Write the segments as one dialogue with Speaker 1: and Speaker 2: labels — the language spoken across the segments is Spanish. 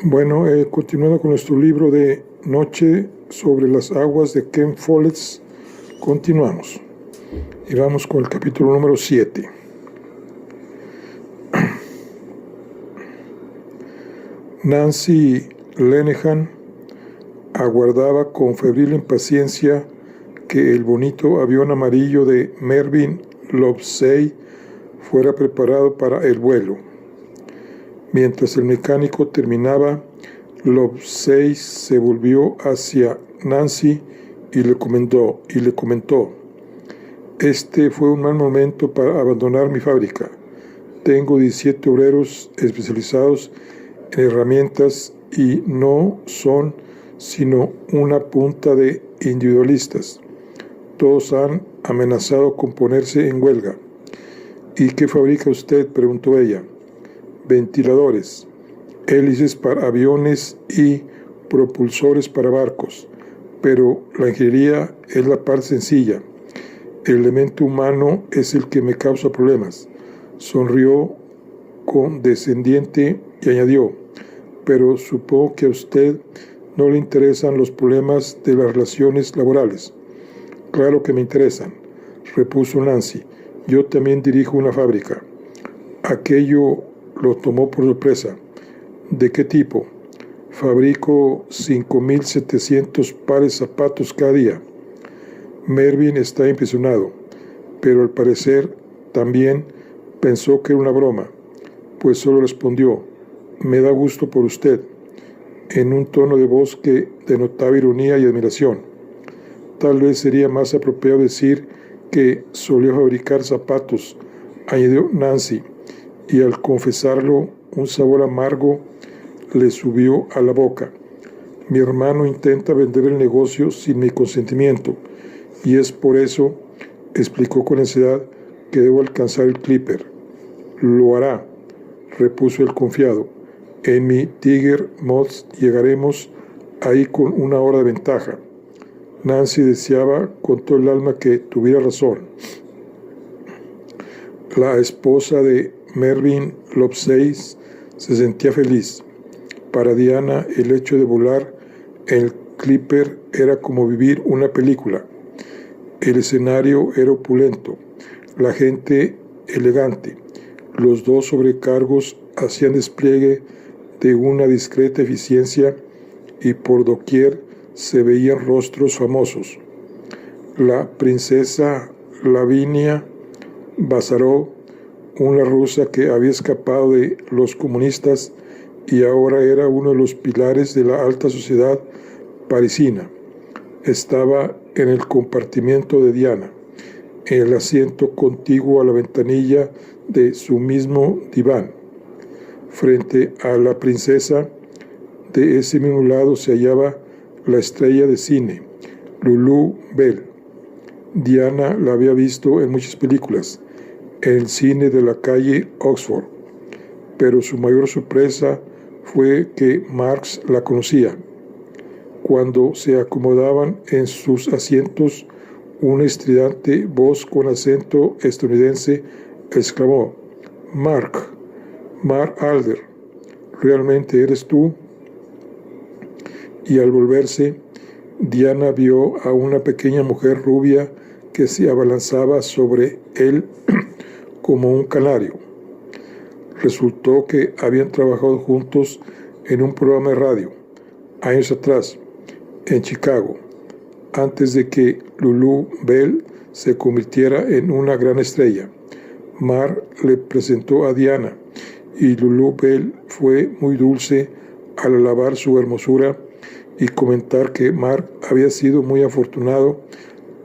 Speaker 1: Bueno, continuando con nuestro libro de Noche sobre las aguas de Ken Follett, continuamos. Y vamos con el capítulo número 7. Nancy Lenehan aguardaba con febril impaciencia que el bonito avión amarillo de Mervyn Lovesey fuera preparado para el vuelo. Mientras el mecánico terminaba, Lovesey se volvió hacia Nancy y le comentó: «Este fue un mal momento para abandonar mi fábrica. Tengo 17 obreros especializados en herramientas y no son sino una punta de individualistas. Todos han amenazado con ponerse en huelga». «¿Y qué fabrica usted?», preguntó ella. «Ventiladores, hélices para aviones y propulsores para barcos, pero la ingeniería es la parte sencilla. El elemento humano es el que me causa problemas». Sonrió condescendiente y añadió: «Pero supongo que a usted no le interesan los problemas de las relaciones laborales». «Claro que me interesan», repuso Nancy. «Yo también dirijo una fábrica». Aquello lo tomó por sorpresa. «¿De qué tipo?». «Fabrico 5.700 pares de zapatos cada día». Mervyn está impresionado, pero al parecer también pensó que era una broma, pues solo respondió: «Me da gusto por usted», en un tono de voz que denotaba ironía y admiración. «Tal vez sería más apropiado decir que solía fabricar zapatos», añadió Nancy, y al confesarlo un sabor amargo le subió a la boca. «Mi hermano intenta vender el negocio sin mi consentimiento, y es por eso», explicó con ansiedad, «que debo alcanzar el Clipper». «Lo hará», repuso el confiado. «En mi Tiger Moth llegaremos ahí con una hora de ventaja». Nancy deseaba con todo el alma que tuviera razón. La esposa de Mervyn Lovesey se sentía feliz. Para Diana, el hecho de volar en el Clipper era como vivir una película. El escenario era opulento, la gente elegante. Los dos sobrecargos hacían despliegue de una discreta eficiencia y por doquier se veían rostros famosos. La princesa Lavinia Bazarov, una rusa que había escapado de los comunistas y ahora era uno de los pilares de la alta sociedad parisina, estaba en el compartimiento de Diana, en el asiento contiguo a la ventanilla de su mismo diván. Frente a la princesa, de ese mismo lado, se hallaba la estrella de cine, Lulu Bell. Diana la había visto en muchas películas, en el cine de la calle Oxford, pero su mayor sorpresa fue que Marx la conocía. Cuando se acomodaban en sus asientos, una estridente voz con acento estadounidense exclamó: «Mark Alder, ¿realmente eres tú?». Y al volverse, Diana vio a una pequeña mujer rubia que se abalanzaba sobre él como un canario. Resultó que habían trabajado juntos en un programa de radio, años atrás, en Chicago, antes de que Lulu Bell se convirtiera en una gran estrella. Mark le presentó a Diana, y Lulu Bell fue muy dulce al alabar su hermosura y comentar que Mark había sido muy afortunado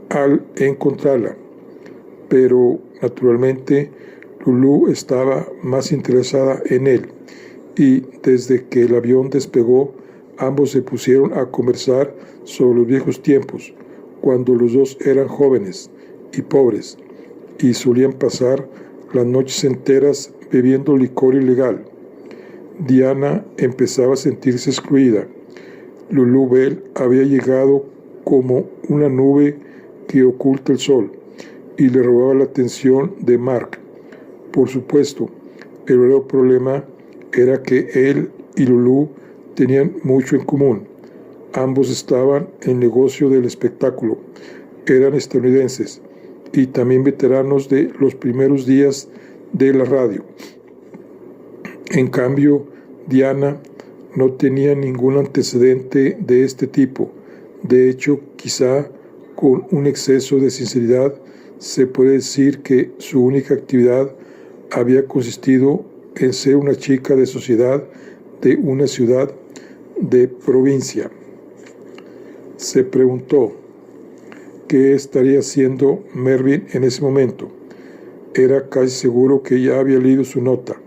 Speaker 1: al encontrarla. Pero, naturalmente, Lulu estaba más interesada en él, y desde que el avión despegó, ambos se pusieron a conversar sobre los viejos tiempos, cuando los dos eran jóvenes y pobres, y solían pasar las noches enteras bebiendo licor ilegal. Diana empezaba a sentirse excluida. Lulu Bell había llegado como una nube que oculta el sol, y le robaba la atención de Mark. Por supuesto, el verdadero problema era que él y Lulu Tenían mucho en común. Ambos estaban en el negocio del espectáculo. Eran estadounidenses y también veteranos de los primeros días de la radio. En cambio, Diana no tenía ningún antecedente de este tipo. De hecho, quizá con un exceso de sinceridad se puede decir que su única actividad había consistido en ser una chica de sociedad de una ciudad de provincia. Se preguntó qué estaría haciendo Mervyn en ese momento. Era casi seguro que ya había leído su nota.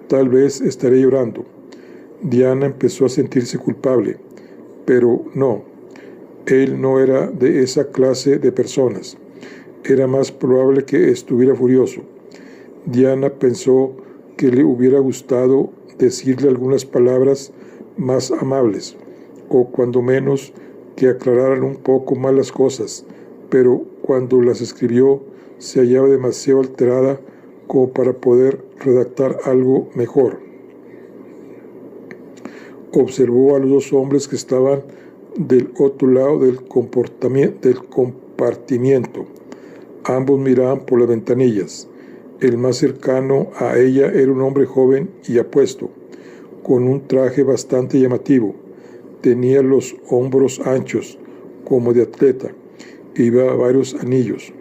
Speaker 1: Tal vez estaría llorando. Diana empezó a sentirse culpable, pero no. Él no era de esa clase de personas. Era más probable que estuviera furioso. Diana pensó que le hubiera gustado decirle algunas palabras más amables, o cuando menos que aclararan un poco más las cosas, pero cuando las escribió se hallaba demasiado alterada como para poder redactar algo mejor. Observó a los dos hombres que estaban del otro lado del compartimiento. Ambos miraban por las ventanillas. El más cercano a ella era un hombre joven y apuesto, con un traje bastante llamativo. Tenía los hombros anchos, como de atleta, y llevaba varios anillos.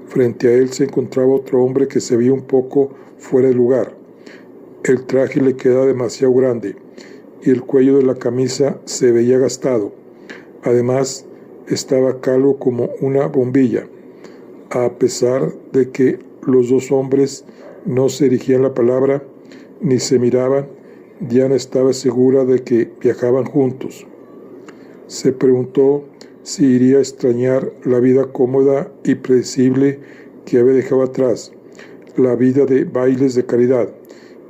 Speaker 1: Frente a él se encontraba otro hombre que se veía un poco fuera de lugar. El traje le quedaba demasiado grande y el cuello de la camisa se veía gastado. Además, estaba calvo como una bombilla. A pesar de que los dos hombres no se dirigían la palabra ni se miraban, Diana estaba segura de que viajaban juntos. Se preguntó si iría a extrañar la vida cómoda y predecible que había dejado atrás, la vida de bailes de caridad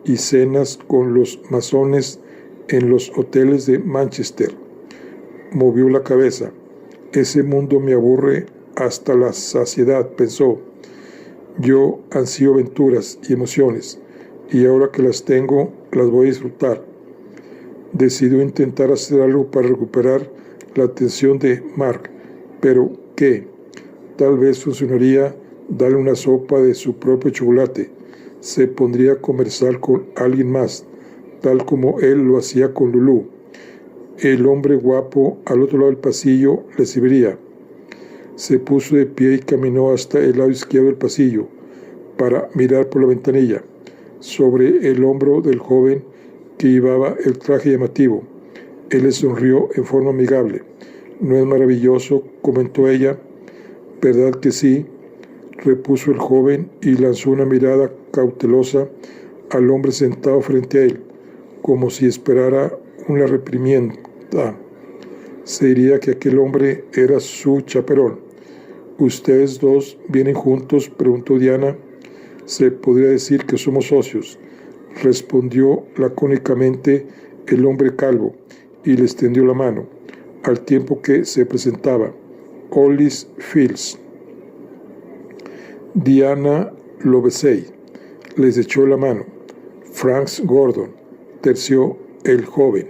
Speaker 1: y cenas con los masones en los hoteles de Manchester. Movió la cabeza. Ese mundo me aburre hasta la saciedad, pensó. Yo ansío aventuras y emociones, y ahora que las tengo, las voy a disfrutar. Decidió intentar hacer algo para recuperar la atención de Mark, pero ¿qué? Tal vez funcionaría darle una sopa de su propio chocolate. Se pondría a conversar con alguien más, tal como él lo hacía con Lulú. El hombre guapo al otro lado del pasillo le serviría. Se puso de pie y caminó hasta el lado izquierdo del pasillo para mirar por la ventanilla. Sobre el hombro del joven que llevaba el traje llamativo, él le sonrió en forma amigable. «¿No es maravilloso?», comentó ella. «¿Verdad que sí?», repuso el joven y lanzó una mirada cautelosa al hombre sentado frente a él, como si esperara una reprimenda. Se diría que aquel hombre era su chaperón. «¿Ustedes dos vienen juntos?», preguntó Diana. «Se podría decir que somos socios», respondió lacónicamente el hombre calvo y le extendió la mano, al tiempo que se presentaba. «Hollis Fields». «Diana Lovesey», les echó la mano. «Frank Gordon», terció el joven.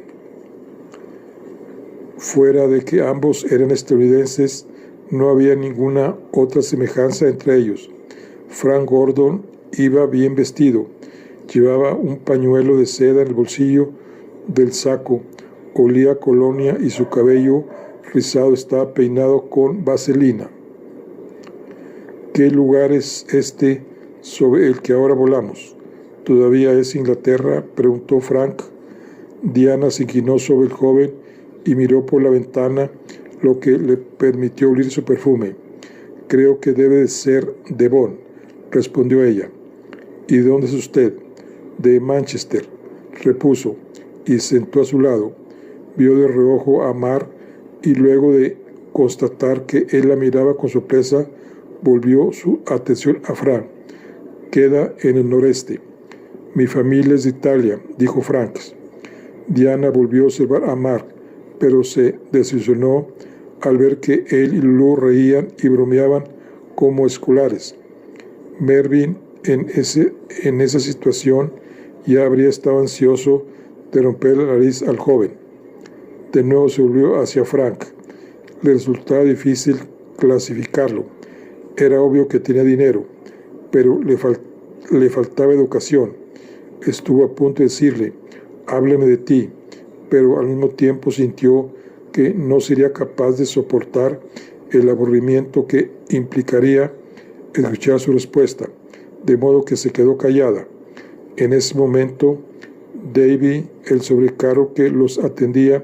Speaker 1: Fuera de que ambos eran estadounidenses, no había ninguna otra semejanza entre ellos. Frank Gordon iba bien vestido, llevaba un pañuelo de seda en el bolsillo del saco, olía a colonia y su cabello rizado estaba peinado con vaselina. «¿Qué lugar es este sobre el que ahora volamos? ¿Todavía es Inglaterra?», preguntó Frank. Diana se inclinó sobre el joven y miró por la ventana, lo que le permitió oler su perfume. «Creo que debe de ser Devon», respondió ella. «¿Y de dónde es usted?». «De Manchester», repuso, y se sentó a su lado. Vio de reojo a Mar y luego de constatar que él la miraba con sorpresa, volvió su atención a Frank. «Queda en el noreste». «Mi familia es de Italia», dijo Frank. Diana volvió a observar a Mark, pero se desilusionó al ver que él y Lulu reían y bromeaban como escolares. Mervyn, en esa situación, ya habría estado ansioso de romper la nariz al joven. De nuevo se volvió hacia Frank. Le resultaba difícil clasificarlo. Era obvio que tenía dinero, pero le faltaba educación. Estuvo a punto de decirle, hábleme de ti, pero al mismo tiempo sintió que no sería capaz de soportar el aburrimiento que implicaría escuchar su respuesta, de modo que se quedó callada. En ese momento, Davy, el sobrecargo que los atendía,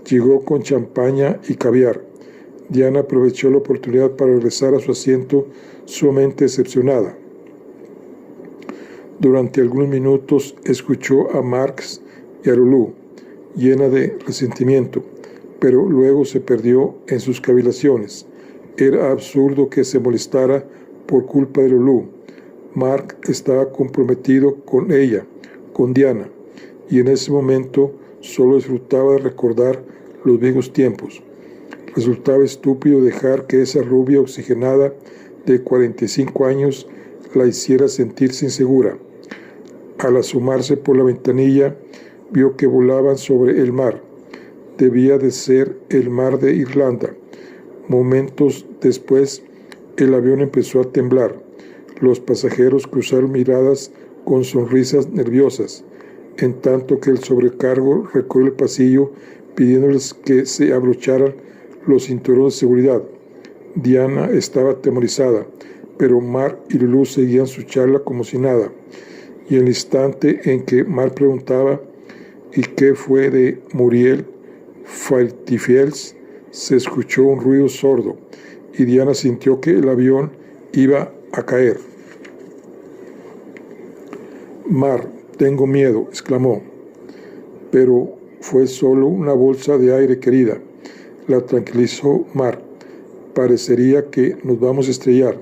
Speaker 1: llegó con champaña y caviar. Diana aprovechó la oportunidad para regresar a su asiento sumamente decepcionada. Durante algunos minutos escuchó a Marx y a Lulú, llena de resentimiento, pero luego se perdió en sus cavilaciones. Era absurdo que se molestara por culpa de Lulú. Mark estaba comprometido con ella, con Diana, y en ese momento solo disfrutaba de recordar los viejos tiempos. Resultaba estúpido dejar que esa rubia oxigenada de 45 años la hiciera sentirse insegura. Al asomarse por la ventanilla, vio que volaban sobre el mar. Debía de ser el mar de Irlanda. Momentos después, el avión empezó a temblar. Los pasajeros cruzaron miradas con sonrisas nerviosas, en tanto que el sobrecargo recorrió el pasillo pidiéndoles que se abrocharan los cinturones de seguridad. Diana estaba atemorizada, pero Mark y Lulú seguían su charla como si nada. Y en el instante en que Mark preguntaba ¿y qué fue de Muriel Faltifiels?, se escuchó un ruido sordo y Diana sintió que el avión iba a caer. «Mar, tengo miedo», exclamó. «Pero fue solo una bolsa de aire, querida», la tranquilizó Mar. «Parecería que nos vamos a estrellar.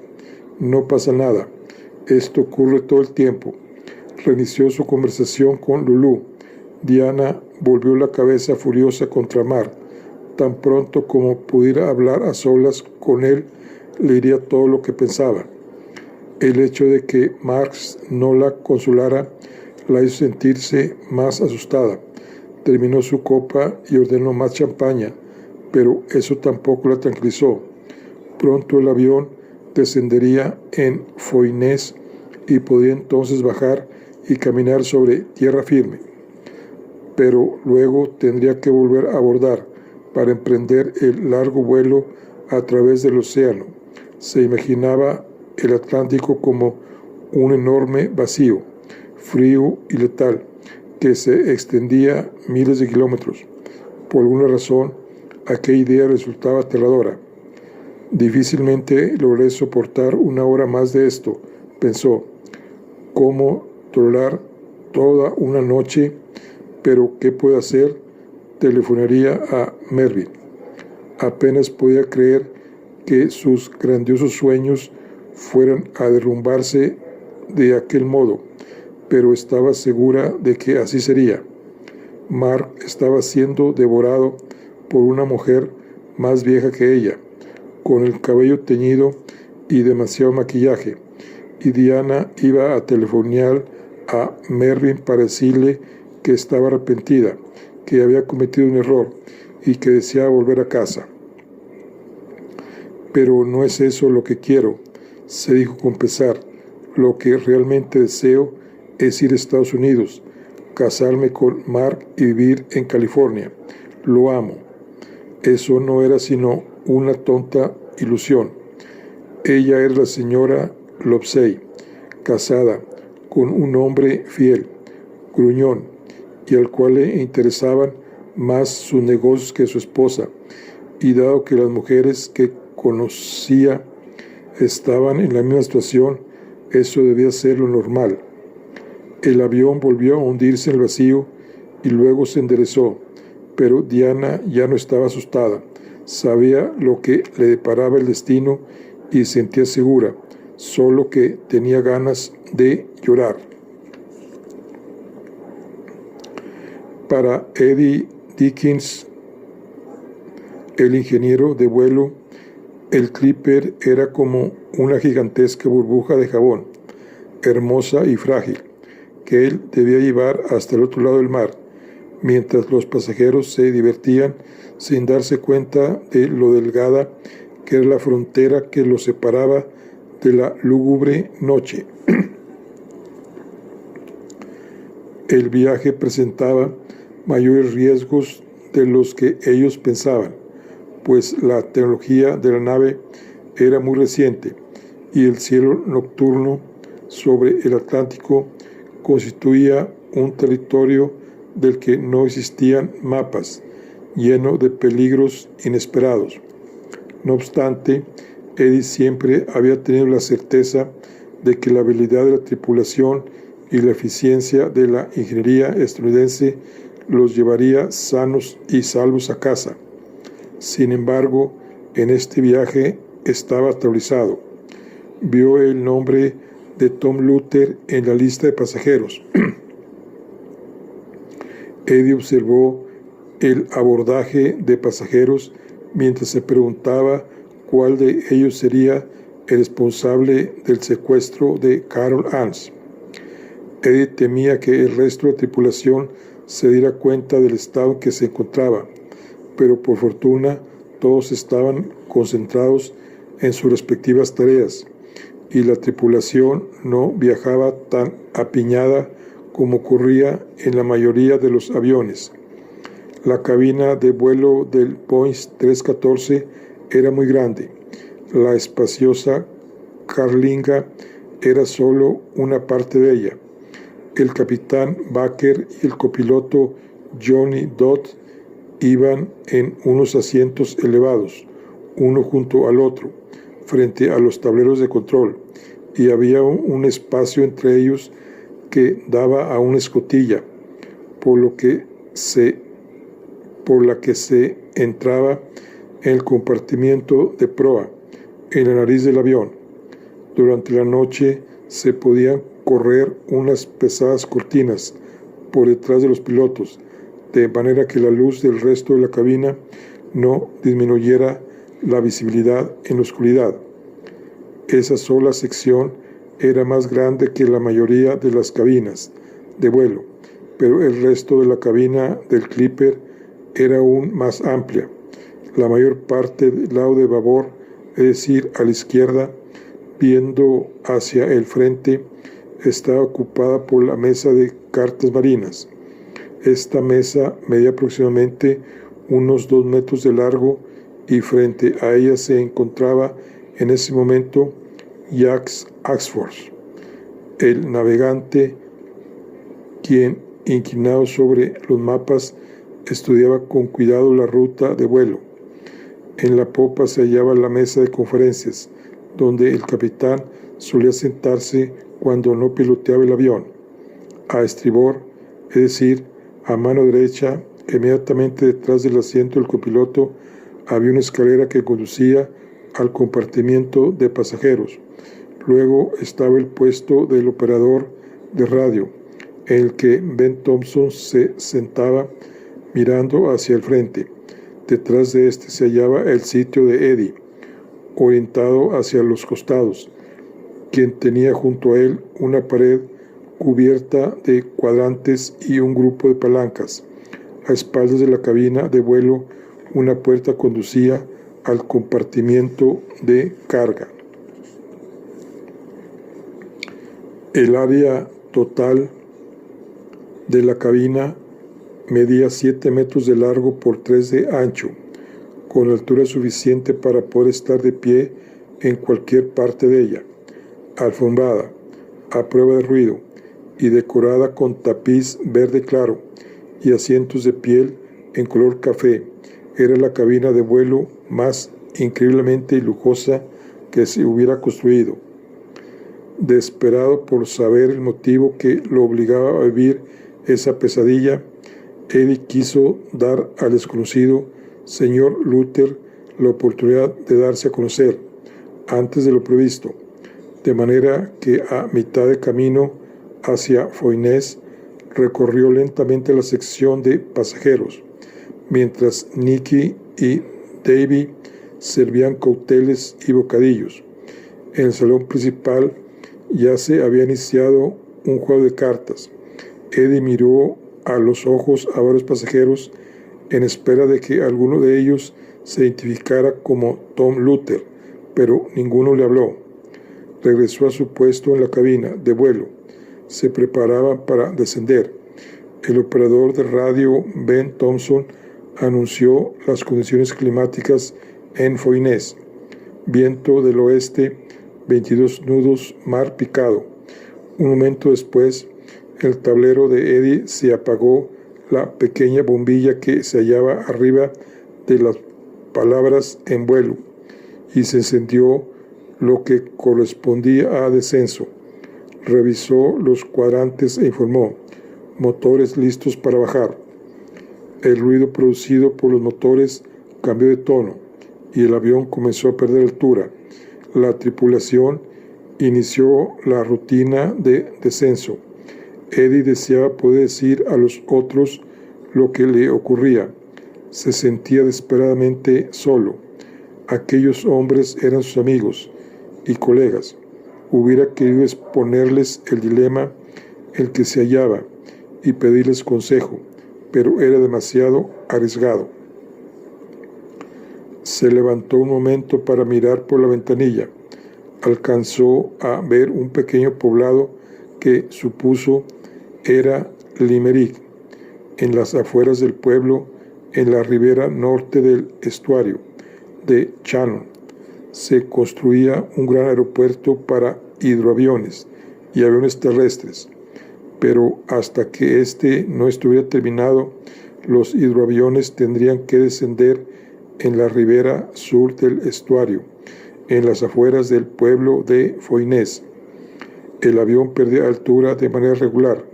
Speaker 1: No pasa nada. Esto ocurre todo el tiempo». Reinició su conversación con Lulú. Diana volvió la cabeza furiosa contra Mar. Tan pronto como pudiera hablar a solas con él, le diría todo lo que pensaba. El hecho de que Marx no la consolara la hizo sentirse más asustada. Terminó su copa y ordenó más champaña, pero eso tampoco la tranquilizó. Pronto el avión descendería en Foynés y podría entonces bajar y caminar sobre tierra firme. Pero luego tendría que volver a abordar para emprender el largo vuelo a través del océano. Se imaginaba el Atlántico como un enorme vacío, frío y letal, que se extendía miles de kilómetros. Por alguna razón, aquella idea resultaba aterradora. Difícilmente logré soportar una hora más de esto, pensó. ¿Cómo tolerar toda una noche? Pero ¿qué puede hacer? Telefonaría a Mervyn. Apenas podía creer que sus grandiosos sueños fueran a derrumbarse de aquel modo, pero estaba segura de que así sería. Mark estaba siendo devorado por una mujer más vieja que ella, con el cabello teñido y demasiado maquillaje, y Diana iba a telefonear a Mervyn para decirle que estaba arrepentida, que había cometido un error y que deseaba volver a casa. «Pero no es eso lo que quiero», se dijo con pesar. «Lo que realmente deseo es ir a Estados Unidos, casarme con Mark y vivir en California. Lo amo». Eso no era sino una tonta ilusión. Ella era la señora Lopsey, casada con un hombre fiel, gruñón, y al cual le interesaban más sus negocios que su esposa, y dado que las mujeres que conocía estaban en la misma situación, eso debía ser lo normal. El avión volvió a hundirse en el vacío y luego se enderezó, pero Diana ya no estaba asustada. Sabía lo que le deparaba el destino y se sentía segura, solo que tenía ganas de llorar. Para Eddie Dickens, el ingeniero de vuelo, el Clipper era como una gigantesca burbuja de jabón, hermosa y frágil, que él debía llevar hasta el otro lado del mar, mientras los pasajeros se divertían sin darse cuenta de lo delgada que era la frontera que los separaba de la lúgubre noche. El viaje presentaba mayores riesgos de los que ellos pensaban, pues la tecnología de la nave era muy reciente y el cielo nocturno sobre el Atlántico constituía un territorio del que no existían mapas, lleno de peligros inesperados. No obstante, Eddie siempre había tenido la certeza de que la habilidad de la tripulación y la eficiencia de la ingeniería estadounidense los llevaría sanos y salvos a casa. Sin embargo, en este viaje estaba aterrorizado. Vio el nombre de Tom Luther en la lista de pasajeros. Eddie observó el abordaje de pasajeros mientras se preguntaba cuál de ellos sería el responsable del secuestro de Carol Anns. Eddie temía que el resto de la tripulación se diera cuenta del estado en que se encontraba, pero por fortuna todos estaban concentrados en sus respectivas tareas y la tripulación no viajaba tan apiñada como ocurría en la mayoría de los aviones. La cabina de vuelo del Boeing 314 era muy grande. La espaciosa carlinga era solo una parte de ella. El capitán Baker y el copiloto Johnny Dodd iban en unos asientos elevados, uno junto al otro, frente a los tableros de control, y había un espacio entre ellos que daba a una escotilla, por la que se entraba en el compartimiento de proa, en la nariz del avión. Durante la noche se podían correr unas pesadas cortinas por detrás de los pilotos, de manera que la luz del resto de la cabina no disminuyera la visibilidad en la oscuridad. Esa sola sección era más grande que la mayoría de las cabinas de vuelo, pero el resto de la cabina del Clipper era aún más amplia. La mayor parte del lado de babor, es decir, a la izquierda, viendo hacia el frente, estaba ocupada por la mesa de cartas marinas. Esta mesa medía aproximadamente unos 2 metros de largo y frente a ella se encontraba en ese momento Jacques Axford, el navegante, quien, inclinado sobre los mapas, estudiaba con cuidado la ruta de vuelo. En la popa se hallaba la mesa de conferencias, donde el capitán solía sentarse cuando no piloteaba el avión. A estribor, es decir, a mano derecha, inmediatamente detrás del asiento del copiloto, había una escalera que conducía al compartimiento de pasajeros. Luego estaba el puesto del operador de radio, en el que Ben Thompson se sentaba mirando hacia el frente. Detrás de este se hallaba el sitio de Eddie, orientado hacia los costados, quien tenía junto a él una pared cubierta de cuadrantes y un grupo de palancas. A espaldas de la cabina de vuelo, una puerta conducía al compartimiento de carga. El área total de la cabina medía 7 metros de largo por 3 de ancho, con altura suficiente para poder estar de pie en cualquier parte de ella. Alfombrada, a prueba de ruido, y decorada con tapiz verde claro y asientos de piel en color café, era la cabina de vuelo más increíblemente lujosa que se hubiera construido. Desesperado por saber el motivo que lo obligaba a vivir esa pesadilla, Eddie quiso dar al desconocido señor Luther la oportunidad de darse a conocer antes de lo previsto, de manera que a mitad de camino hacia Foynés recorrió lentamente la sección de pasajeros, mientras Nicky y Davy servían cócteles y bocadillos. En el salón principal ya se había iniciado un juego de cartas. Eddie miró a los ojos a varios pasajeros en espera de que alguno de ellos se identificara como Tom Luther, pero ninguno le habló. Regresó a su puesto en la cabina de vuelo. Se preparaba para descender. El operador de radio Ben Thompson anunció las condiciones climáticas en Foynes. Viento del oeste, 22 nudos, mar picado. Un momento después, el tablero de Eddie se apagó la pequeña bombilla que se hallaba arriba de las palabras en vuelo y se encendió lo que correspondía a descenso. Revisó los cuadrantes e informó: motores listos para bajar. El ruido producido por los motores cambió de tono y el avión comenzó a perder altura. La tripulación inició la rutina de descenso. Eddie deseaba poder decir a los otros lo que le ocurría. Se sentía desesperadamente solo. Aquellos hombres eran sus amigos y colegas. Hubiera querido exponerles el dilema en el que se hallaba y pedirles consejo, pero era demasiado arriesgado. Se levantó un momento para mirar por la ventanilla. Alcanzó a ver un pequeño poblado que supuso era Limerick, en las afueras del pueblo, en la ribera norte del estuario de Shannon. Se construía un gran aeropuerto para hidroaviones y aviones terrestres, pero hasta que este no estuviera terminado, los hidroaviones tendrían que descender en la ribera sur del estuario, en las afueras del pueblo de Foynes. El avión perdía altura de manera regular.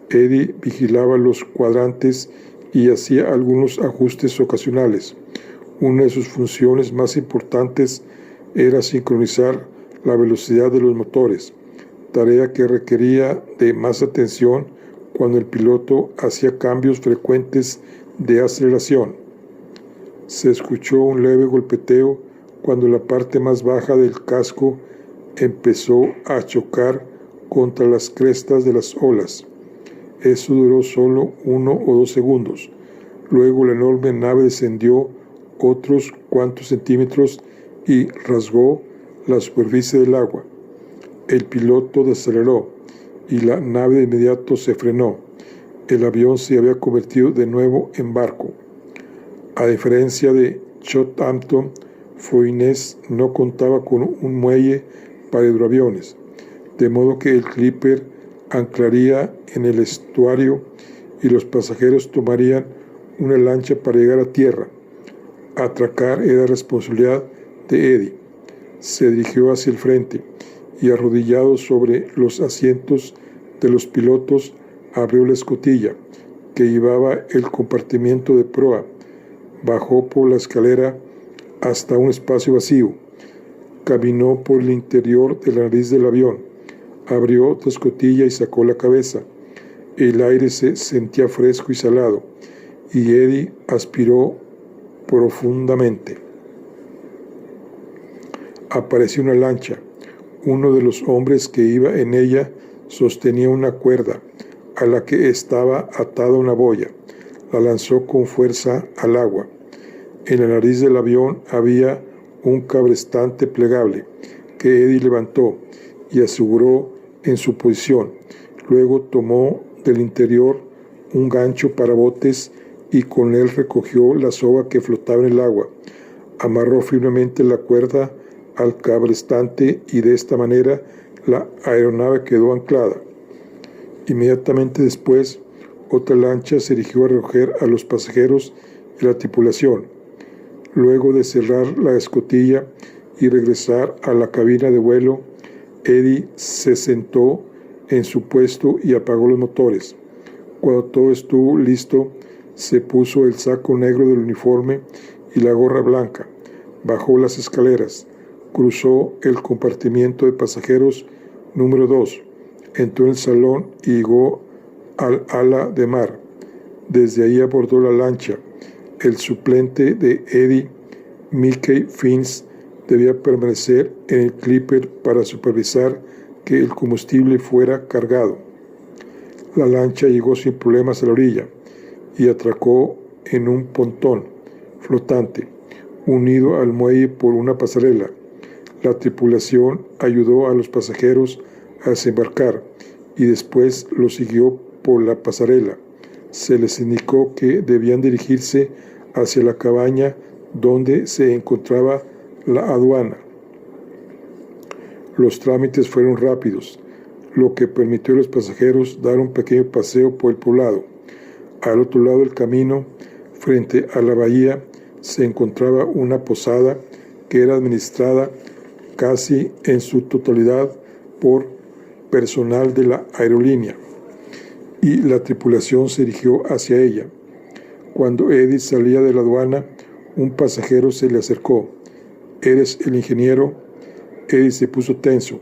Speaker 1: Eddie vigilaba los cuadrantes y hacía algunos ajustes ocasionales. Una de sus funciones más importantes era sincronizar la velocidad de los motores, tarea que requería de más atención cuando el piloto hacía cambios frecuentes de aceleración. Se escuchó un leve golpeteo cuando la parte más baja del casco empezó a chocar contra las crestas de las olas. Eso duró solo 1 o 2 segundos. Luego la enorme nave descendió otros cuantos centímetros y rasgó la superficie del agua. El piloto desaceleró y la nave de inmediato se frenó. El avión se había convertido de nuevo en barco. A diferencia de Southampton, Foynes no contaba con un muelle para hidroaviones, de modo que el Clipper anclaría en el estuario y los pasajeros tomarían una lancha para llegar a tierra. Atracar era responsabilidad de Eddie. Se dirigió hacia el frente y, arrodillado sobre los asientos de los pilotos, abrió la escotilla que llevaba el compartimiento de proa. Bajó por la escalera hasta un espacio vacío. Caminó por el interior de la nariz del avión. Abrió otra escotilla y sacó la cabeza. El aire se sentía fresco y salado, y Eddie aspiró profundamente. Apareció una lancha. Uno de los hombres que iba en ella sostenía una cuerda a la que estaba atada una boya. La lanzó con fuerza al agua. En la nariz del avión había un cabrestante plegable que Eddie levantó y aseguró en su posición. Luego tomó del interior un gancho para botes y con él recogió la soga que flotaba en el agua. Amarró firmemente la cuerda al cabrestante y de esta manera la aeronave quedó anclada. Inmediatamente después, otra lancha se dirigió a recoger a los pasajeros y la tripulación. Luego de cerrar la escotilla y regresar a la cabina de vuelo, Eddie se sentó en su puesto y apagó los motores. Cuando todo estuvo listo, se puso el saco negro del uniforme y la gorra blanca. Bajó las escaleras, cruzó el compartimiento de pasajeros número 2, entró en el salón y llegó al ala de mar. Desde ahí abordó la lancha. El suplente de Eddie, Mickey Fins, debía permanecer en el Clipper para supervisar que el combustible fuera cargado. La lancha llegó sin problemas a la orilla y atracó en un pontón flotante, unido al muelle por una pasarela. La tripulación ayudó a los pasajeros a desembarcar y después los siguió por la pasarela. Se les indicó que debían dirigirse hacia la cabaña donde se encontraba la aduana. Los trámites fueron rápidos, lo que permitió a los pasajeros dar un pequeño paseo por el poblado. Al otro lado del camino, frente a la bahía, se encontraba una posada que era administrada casi en su totalidad por personal de la aerolínea, y la tripulación se dirigió hacia ella. Cuando Eddie salía de la aduana, un pasajero se le acercó. ¿Eres el ingeniero? Eddie se puso tenso.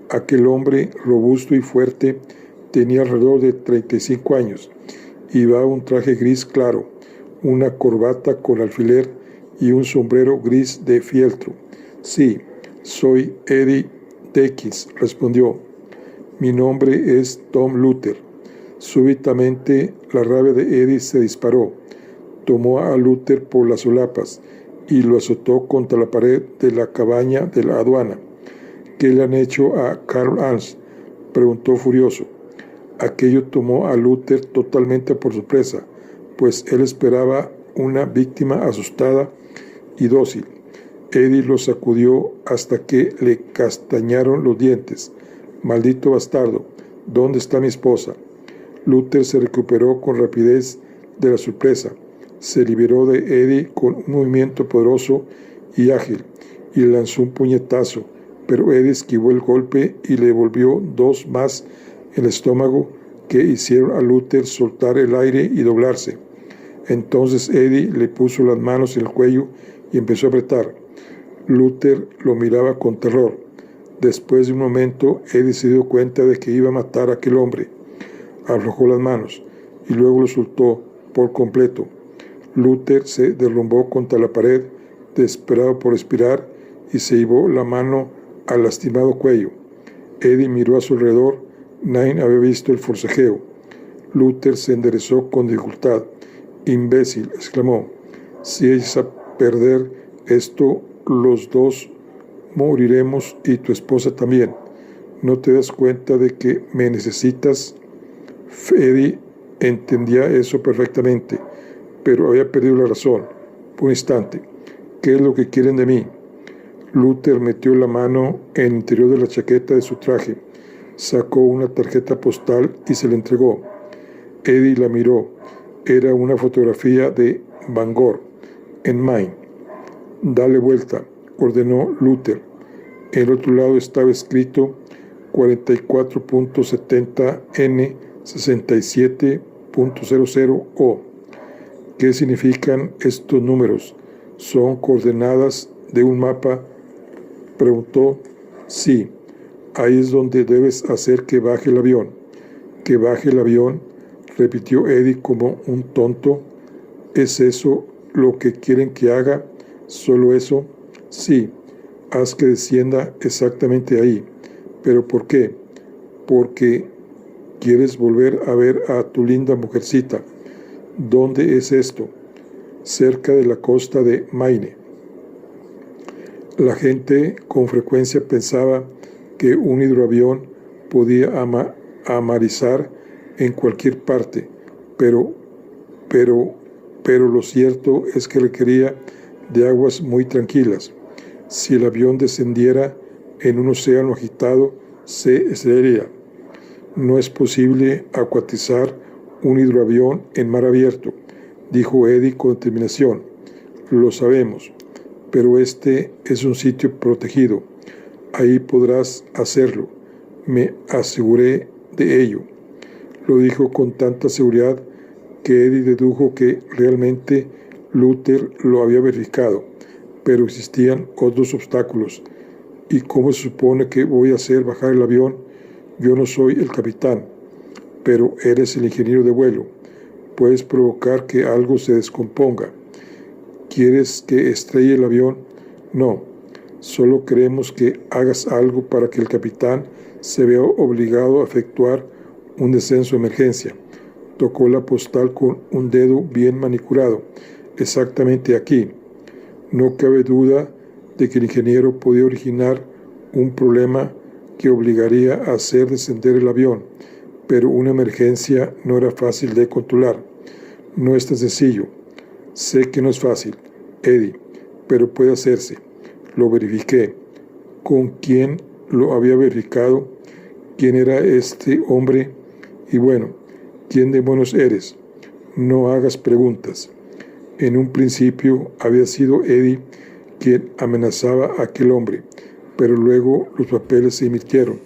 Speaker 1: Aquel hombre, robusto y fuerte, tenía alrededor de 35 años. Llevaba un traje gris claro, una corbata con alfiler y un sombrero gris de fieltro. Sí, soy Eddie Deakins, respondió. Mi nombre es Tom Luther. Súbitamente la rabia de Eddie se disparó. Tomó a Luther por las solapas y lo azotó contra la pared de la cabaña de la aduana. ¿Qué le han hecho a Carl Hans?, preguntó furioso. Aquello tomó a Luther totalmente por sorpresa, pues él esperaba una víctima asustada y dócil. Eddie lo sacudió hasta que le castañaron los dientes. Maldito bastardo, ¿dónde está mi esposa? Luther se recuperó con rapidez de la sorpresa. Se liberó de Eddie con un movimiento poderoso y ágil y le lanzó un puñetazo, pero Eddie esquivó el golpe y le devolvió dos más en el estómago que hicieron a Luther soltar el aire y doblarse. Entonces Eddie le puso las manos en el cuello y empezó a apretar. Luther lo miraba con terror. Después de un momento, Eddie se dio cuenta de que iba a matar a aquel hombre. Aflojó las manos y luego lo soltó por completo. Luther se derrumbó contra la pared, desesperado por respirar, y se llevó la mano al lastimado cuello. Eddie miró a su alrededor. Nadie había visto el forcejeo. Luther se enderezó con dificultad. «Imbécil», exclamó. «Si echas a perder esto, los dos moriremos y tu esposa también. ¿No te das cuenta de que me necesitas?» Eddie entendía eso perfectamente, pero había perdido la razón. Por un instante. «¿Qué es lo que quieren de mí?» Luther metió la mano en el interior de la chaqueta de su traje, sacó una tarjeta postal y se la entregó. Eddie la miró. Era una fotografía de Bangor, en Maine. «Dale vuelta», ordenó Luther. En el otro lado estaba escrito 44.70N67.00O. ¿Qué significan estos números? ¿Son coordenadas de un mapa?, preguntó. «Sí, ahí es donde debes hacer que baje el avión». «¿Que baje el avión?», repitió Eddie como un tonto. «¿Es eso lo que quieren que haga? ¿Solo eso?» «Sí, haz que descienda exactamente ahí». «¿Pero por qué?» «Porque quieres volver a ver a tu linda mujercita». «¿Dónde es esto?» «Cerca de la costa de Maine». La gente con frecuencia pensaba que un hidroavión podía amarizar en cualquier parte, pero lo cierto es que requería de aguas muy tranquilas. Si el avión descendiera en un océano agitado, se estrellaría. No es posible acuatizar un hidroavión en mar abierto, dijo Eddie con determinación. Lo sabemos, pero este es un sitio protegido. Ahí podrás hacerlo. Me aseguré de ello. Lo dijo con tanta seguridad que Eddie dedujo que realmente Luther lo había verificado, pero existían otros obstáculos. ¿Y cómo se supone que voy a hacer bajar el avión? Yo no soy el capitán, pero eres el ingeniero de vuelo. Puedes provocar que algo se descomponga. ¿Quieres que estrelle el avión? No, solo queremos que hagas algo para que el capitán se vea obligado a efectuar un descenso de emergencia. Tocó la postal con un dedo bien manicurado. Exactamente aquí. No cabe duda de que el ingeniero podía originar un problema que obligaría a hacer descender el avión, pero una emergencia no era fácil de controlar. No es tan sencillo. Sé que no es fácil, Eddie, pero puede hacerse. Lo verifiqué. ¿Con quién lo había verificado? ¿Quién era este hombre? Y bueno, ¿quién demonios eres? No hagas preguntas. En un principio había sido Eddie quien amenazaba a aquel hombre, pero luego los papeles se invirtieron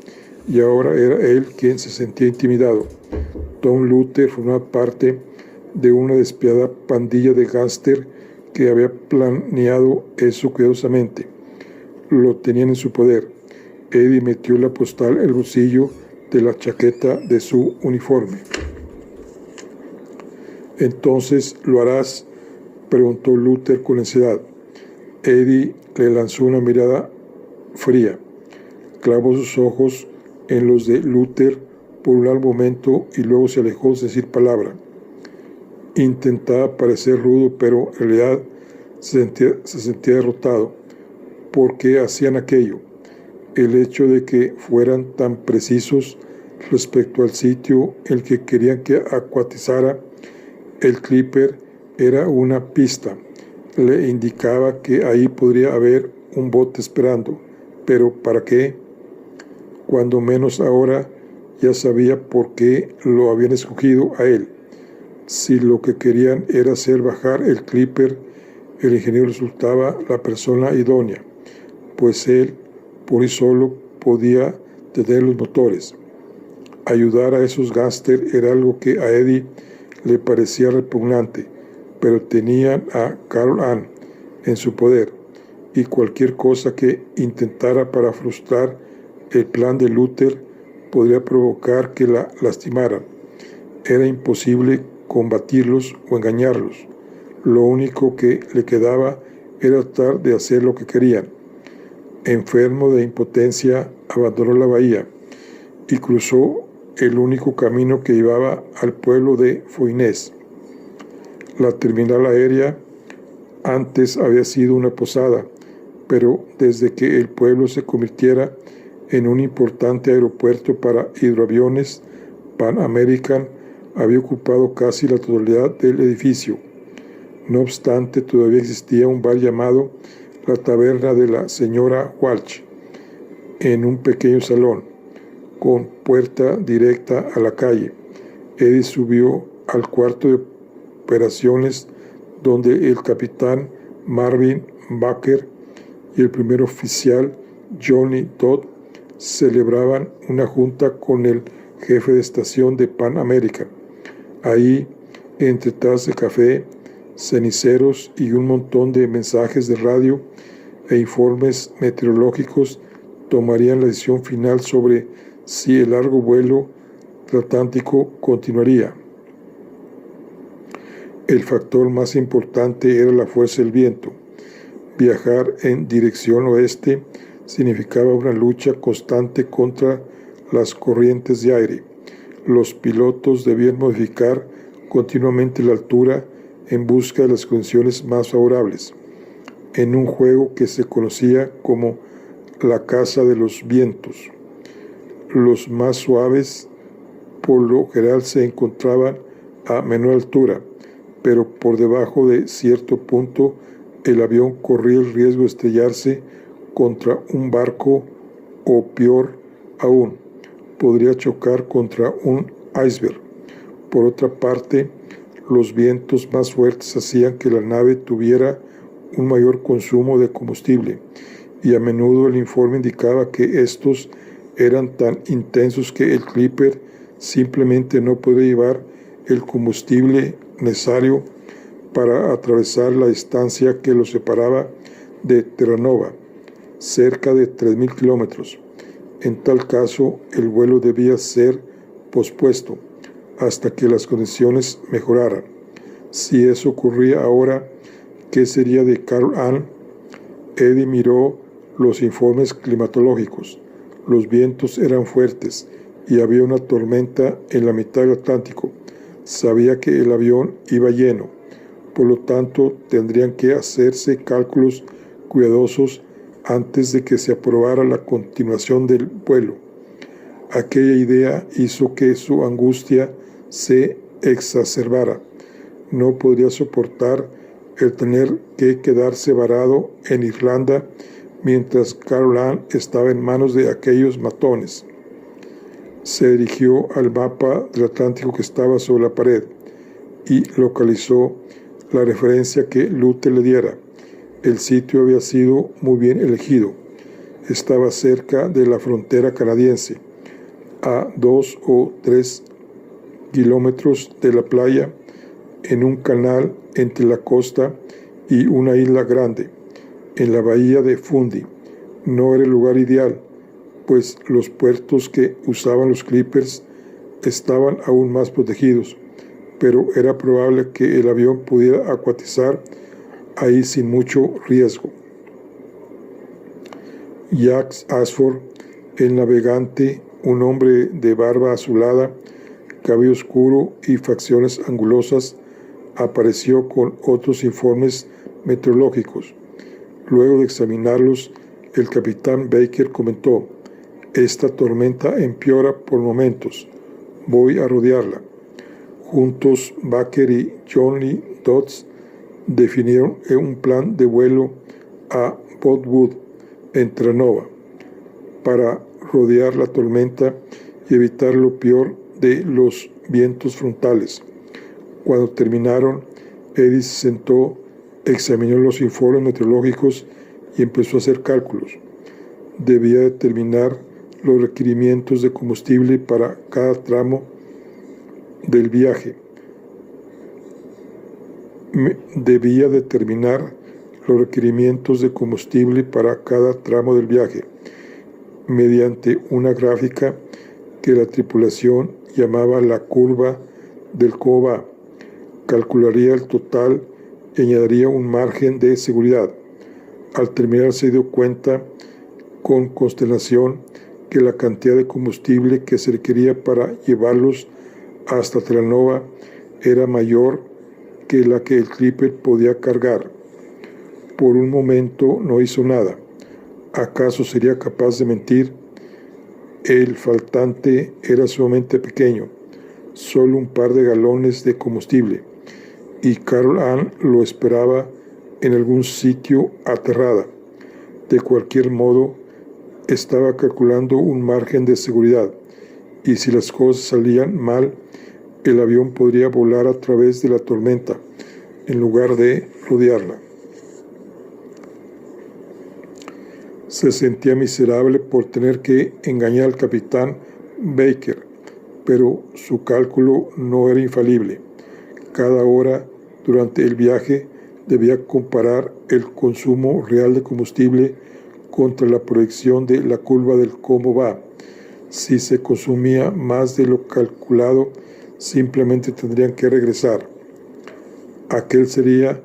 Speaker 1: y ahora era él quien se sentía intimidado. Tom Luther formaba parte de una despiadada pandilla de gángster que había planeado eso cuidadosamente. Lo tenían en su poder. Eddie metió la postal en el bolsillo de la chaqueta de su uniforme. «¿Entonces lo harás?», preguntó Luther con ansiedad. Eddie le lanzó una mirada fría. Clavó sus ojos en los de Luther por un largo momento y luego se alejó sin decir palabra. Intentaba parecer rudo, pero en realidad se sentía derrotado. ¿Por qué hacían aquello? El hecho de que fueran tan precisos respecto al sitio en el que querían que acuatizara el Clipper era una pista. Le indicaba que ahí podría haber un bote esperando. ¿Pero para qué? Cuando menos ahora ya sabía por qué lo habían escogido a él. Si lo que querían era hacer bajar el Clipper, el ingeniero resultaba la persona idónea, pues él por sí solo podía tener los motores. Ayudar a esos gángsters era algo que a Eddie le parecía repugnante, pero tenían a Carol Ann en su poder, y cualquier cosa que intentara para frustrar el plan de Luther podría provocar que la lastimaran. Era imposible combatirlos o engañarlos. Lo único que le quedaba era tratar de hacer lo que querían. Enfermo de impotencia, abandonó la bahía y cruzó el único camino que llevaba al pueblo de Foynés. La terminal aérea antes había sido una posada, pero desde que el pueblo se convirtiera en un importante aeropuerto para hidroaviones, Pan American había ocupado casi la totalidad del edificio. No obstante, todavía existía un bar llamado la Taberna de la Señora Walsh, en un pequeño salón, con puerta directa a la calle. Eddie subió al cuarto de operaciones donde el capitán Marvin Baker y el primer oficial Johnny Todd celebraban una junta con el jefe de estación de Pan American. Ahí, entre tazas de café, ceniceros y un montón de mensajes de radio e informes meteorológicos, tomarían la decisión final sobre si el largo vuelo transatlántico continuaría. El factor más importante era la fuerza del viento. Viajar en dirección oeste significaba una lucha constante contra las corrientes de aire. Los pilotos debían modificar continuamente la altura en busca de las condiciones más favorables, en un juego que se conocía como la caza de los vientos. Los más suaves por lo general se encontraban a menor altura, pero por debajo de cierto punto el avión corría el riesgo de estrellarse contra un barco o, peor aún, podría chocar contra un iceberg. Por otra parte, los vientos más fuertes hacían que la nave tuviera un mayor consumo de combustible, y a menudo el informe indicaba que estos eran tan intensos que el Clipper simplemente no podía llevar el combustible necesario para atravesar la distancia que lo separaba de Terranova, cerca de 3.000 kilómetros. En tal caso, el vuelo debía ser pospuesto hasta que las condiciones mejoraran. Si eso ocurría ahora, ¿qué sería de Carol Ann? Eddie miró los informes climatológicos. Los vientos eran fuertes y había una tormenta en la mitad del Atlántico. Sabía que el avión iba lleno, por lo tanto tendrían que hacerse cálculos cuidadosos antes de que se aprobara la continuación del vuelo. Aquella idea hizo que su angustia se exacerbara. No podría soportar el tener que quedarse varado en Irlanda mientras Carol Ann estaba en manos de aquellos matones. Se dirigió al mapa del Atlántico que estaba sobre la pared y localizó la referencia que Luther le diera. El sitio había sido muy bien elegido. Estaba cerca de la frontera canadiense, a 2 o 3 kilómetros de la playa, en un canal entre la costa y una isla grande, en la bahía de Fundy. No era el lugar ideal, pues los puertos que usaban los Clippers estaban aún más protegidos, pero era probable que el avión pudiera acuatizar ahí sin mucho riesgo. Jack Ashford, el navegante, un hombre de barba azulada, cabello oscuro y facciones angulosas, apareció con otros informes meteorológicos. Luego de examinarlos, el capitán Baker comentó: «Esta tormenta empeora por momentos. Voy a rodearla». Juntos, Baker y Johnny Dodds definieron un plan de vuelo a Boatwood, en Terranova, para rodear la tormenta y evitar lo peor de los vientos frontales. Cuando terminaron, Eddie se sentó, examinó los informes meteorológicos y empezó a hacer cálculos. Debía determinar los requerimientos de combustible para cada tramo del viaje. Mediante una gráfica que la tripulación llamaba la curva del Coba. Calcularía el total y añadiría un margen de seguridad. Al terminar se dio cuenta con consternación que la cantidad de combustible que se requería para llevarlos hasta Terranova era mayor que la que el Clipper podía cargar. Por un momento no hizo nada. ¿Acaso sería capaz de mentir? El faltante era sumamente pequeño, solo un par de galones de combustible, y Carol Ann lo esperaba en algún sitio aterrada. De cualquier modo, estaba calculando un margen de seguridad, y si las cosas salían mal, el avión podría volar a través de la tormenta, en lugar de rodearla. Se sentía miserable por tener que engañar al capitán Baker, pero su cálculo no era infalible. Cada hora durante el viaje debía comparar el consumo real de combustible contra la proyección de la curva del cómo va. Si se consumía más de lo calculado, simplemente tendrían que regresar. Aquel sería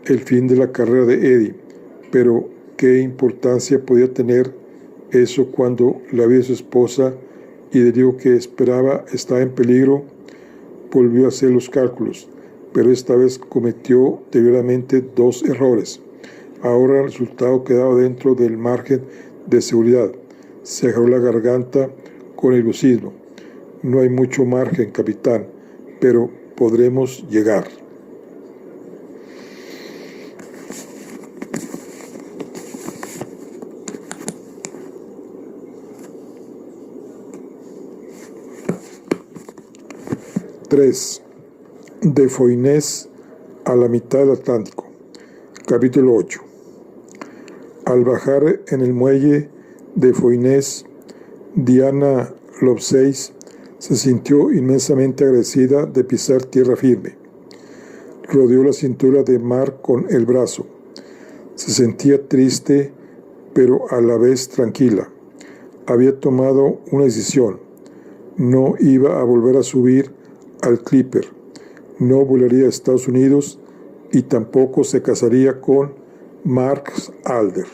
Speaker 1: el fin de la carrera de Eddie, pero ¿qué importancia podía tener eso cuando la vida de su esposa y del hijo que esperaba estaba en peligro? Volvió a hacer los cálculos, pero esta vez cometió deliberadamente 2 errores. Ahora el resultado quedaba dentro del margen de seguridad. Se agarró la garganta con el nerviosismo. «No hay mucho margen, capitán, pero podremos llegar». De Foynés a la mitad del Atlántico. Capítulo 8. Al bajar en el muelle de Foynés, Diana Lovelace se sintió inmensamente agradecida de pisar tierra firme. Rodeó la cintura de Mark con el brazo. Se sentía triste, pero a la vez tranquila. Había tomado una decisión. No iba a volver a subir al Clipper, no volaría a Estados Unidos y tampoco se casaría con Mark Alder.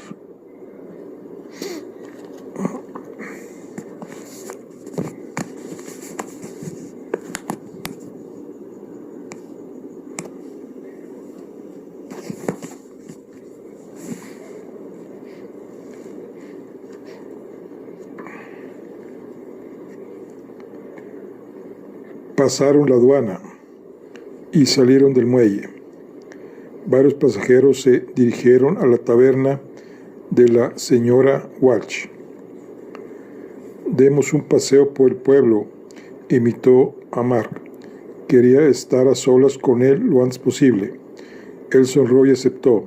Speaker 1: Pasaron la aduana y salieron del muelle. Varios pasajeros se dirigieron a la taberna de la señora Walsh. Demos un paseo por el pueblo, invitó a Mark. Quería estar a solas con él lo antes posible. Él sonrió y aceptó.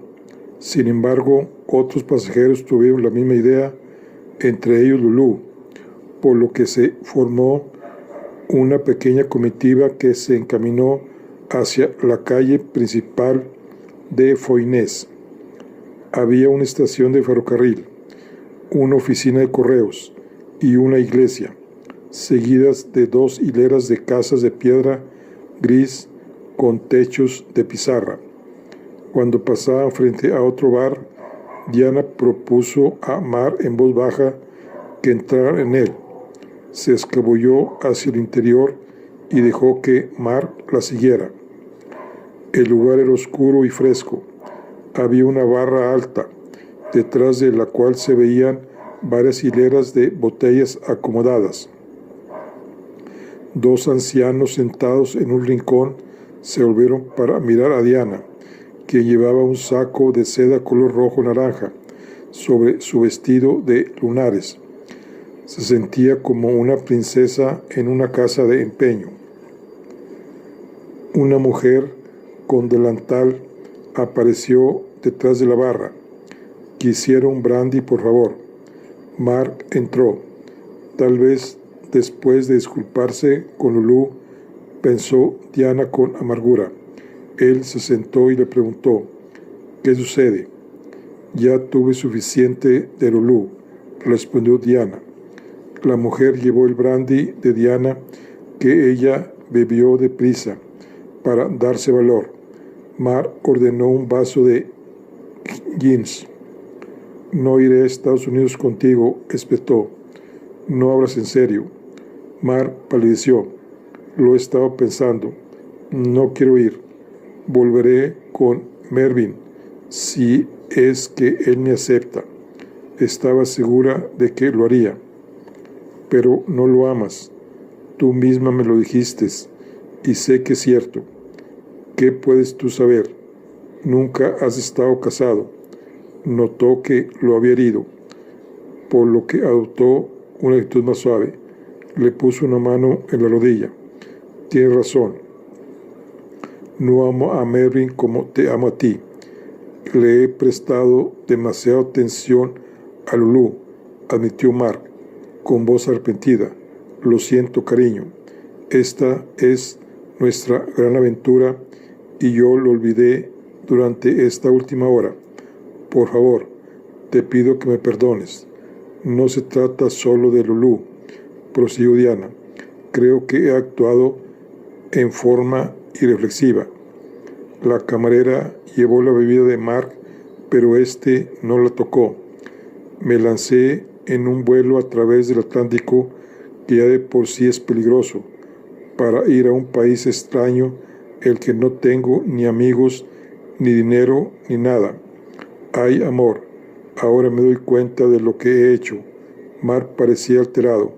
Speaker 1: Sin embargo, otros pasajeros tuvieron la misma idea, entre ellos Lulú, por lo que se formó una pequeña comitiva que se encaminó hacia la calle principal de Foynés. Había una estación de ferrocarril, una oficina de correos y una iglesia, seguidas de 2 hileras de casas de piedra gris con techos de pizarra. Cuando pasaban frente a otro bar, Diana propuso a Mar en voz baja que entrara en él. Se escabulló hacia el interior y dejó que Mar la siguiera. El lugar era oscuro y fresco. Había una barra alta, detrás de la cual se veían varias hileras de botellas acomodadas. 2 ancianos sentados en un rincón se volvieron para mirar a Diana, que llevaba un saco de seda color rojo-naranja sobre su vestido de lunares. Se sentía como una princesa en una casa de empeño. Una mujer con delantal apareció detrás de la barra. «Quisiera un brandy, por favor». Mark entró. Tal vez después de disculparse con Lulú, pensó Diana con amargura. Él se sentó y le preguntó, «¿Qué sucede?» «Ya tuve suficiente de Lulú», respondió Diana. La mujer llevó el brandy de Diana, que ella bebió deprisa para darse valor. Mar ordenó un vaso de gins. «No iré a Estados Unidos contigo», espetó. «No hablas en serio». Mar palideció. «Lo he estado pensando. No quiero ir. Volveré con Mervyn, si es que él me acepta». Estaba segura de que lo haría. «Pero no lo amas. Tú misma me lo dijiste, y sé que es cierto. ¿Qué puedes tú saber? Nunca has estado casado». Notó que lo había herido, por lo que adoptó una actitud más suave. Le puso una mano en la rodilla. «Tienes razón. No amo a Mervyn como te amo a ti. Le he prestado demasiada atención a Lulú», admitió Mark, con voz arrepentida. «Lo siento, cariño. Esta es nuestra gran aventura y yo lo olvidé durante esta última hora. Por favor, te pido que me perdones. No se trata solo de Lulú», prosiguió Diana. «Creo que he actuado en forma irreflexiva». La camarera llevó la bebida de Mark, pero éste no la tocó. «Me lancé en un vuelo a través del Atlántico, que ya de por sí es peligroso, para ir a un país extraño, el que no tengo ni amigos, ni dinero, ni nada. Ay, amor, ahora me doy cuenta de lo que he hecho». Mark parecía alterado.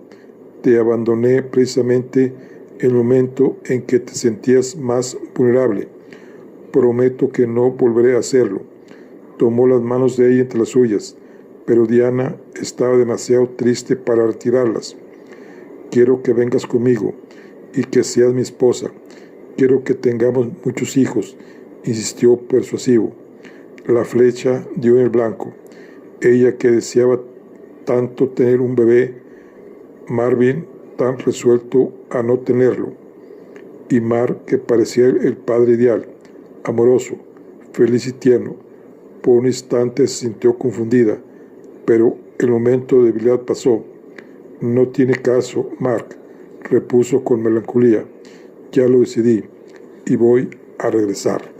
Speaker 1: «Te abandoné precisamente en el momento en que te sentías más vulnerable. Prometo que no volveré a hacerlo». Tomó las manos de ella entre las suyas, pero Diana estaba demasiado triste para retirarlas. «Quiero que vengas conmigo y que seas mi esposa. Quiero que tengamos muchos hijos», insistió persuasivo. La flecha dio en el blanco. Ella, que deseaba tanto tener un bebé, Marvin tan resuelto a no tenerlo, y Mark, que parecía el padre ideal, amoroso, feliz y tierno. Por un instante se sintió confundida, pero el momento de debilidad pasó. «No tiene caso, Mark», repuso con melancolía. «Ya lo decidí y voy a regresar».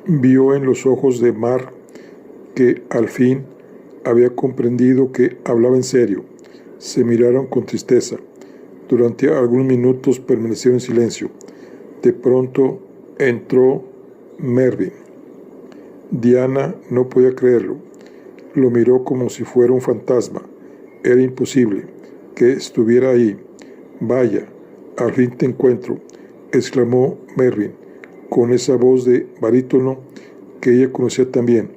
Speaker 1: Vio en los ojos de Mar que al fin había comprendido que hablaba en serio. Se miraron con tristeza. Durante algunos minutos permanecieron en silencio. De pronto entró Mervyn. Diana no podía creerlo. Lo miró como si fuera un fantasma. Era imposible que estuviera ahí. Vaya, al fin te encuentro, exclamó Mervyn, con esa voz de barítono que ella conocía tan bien.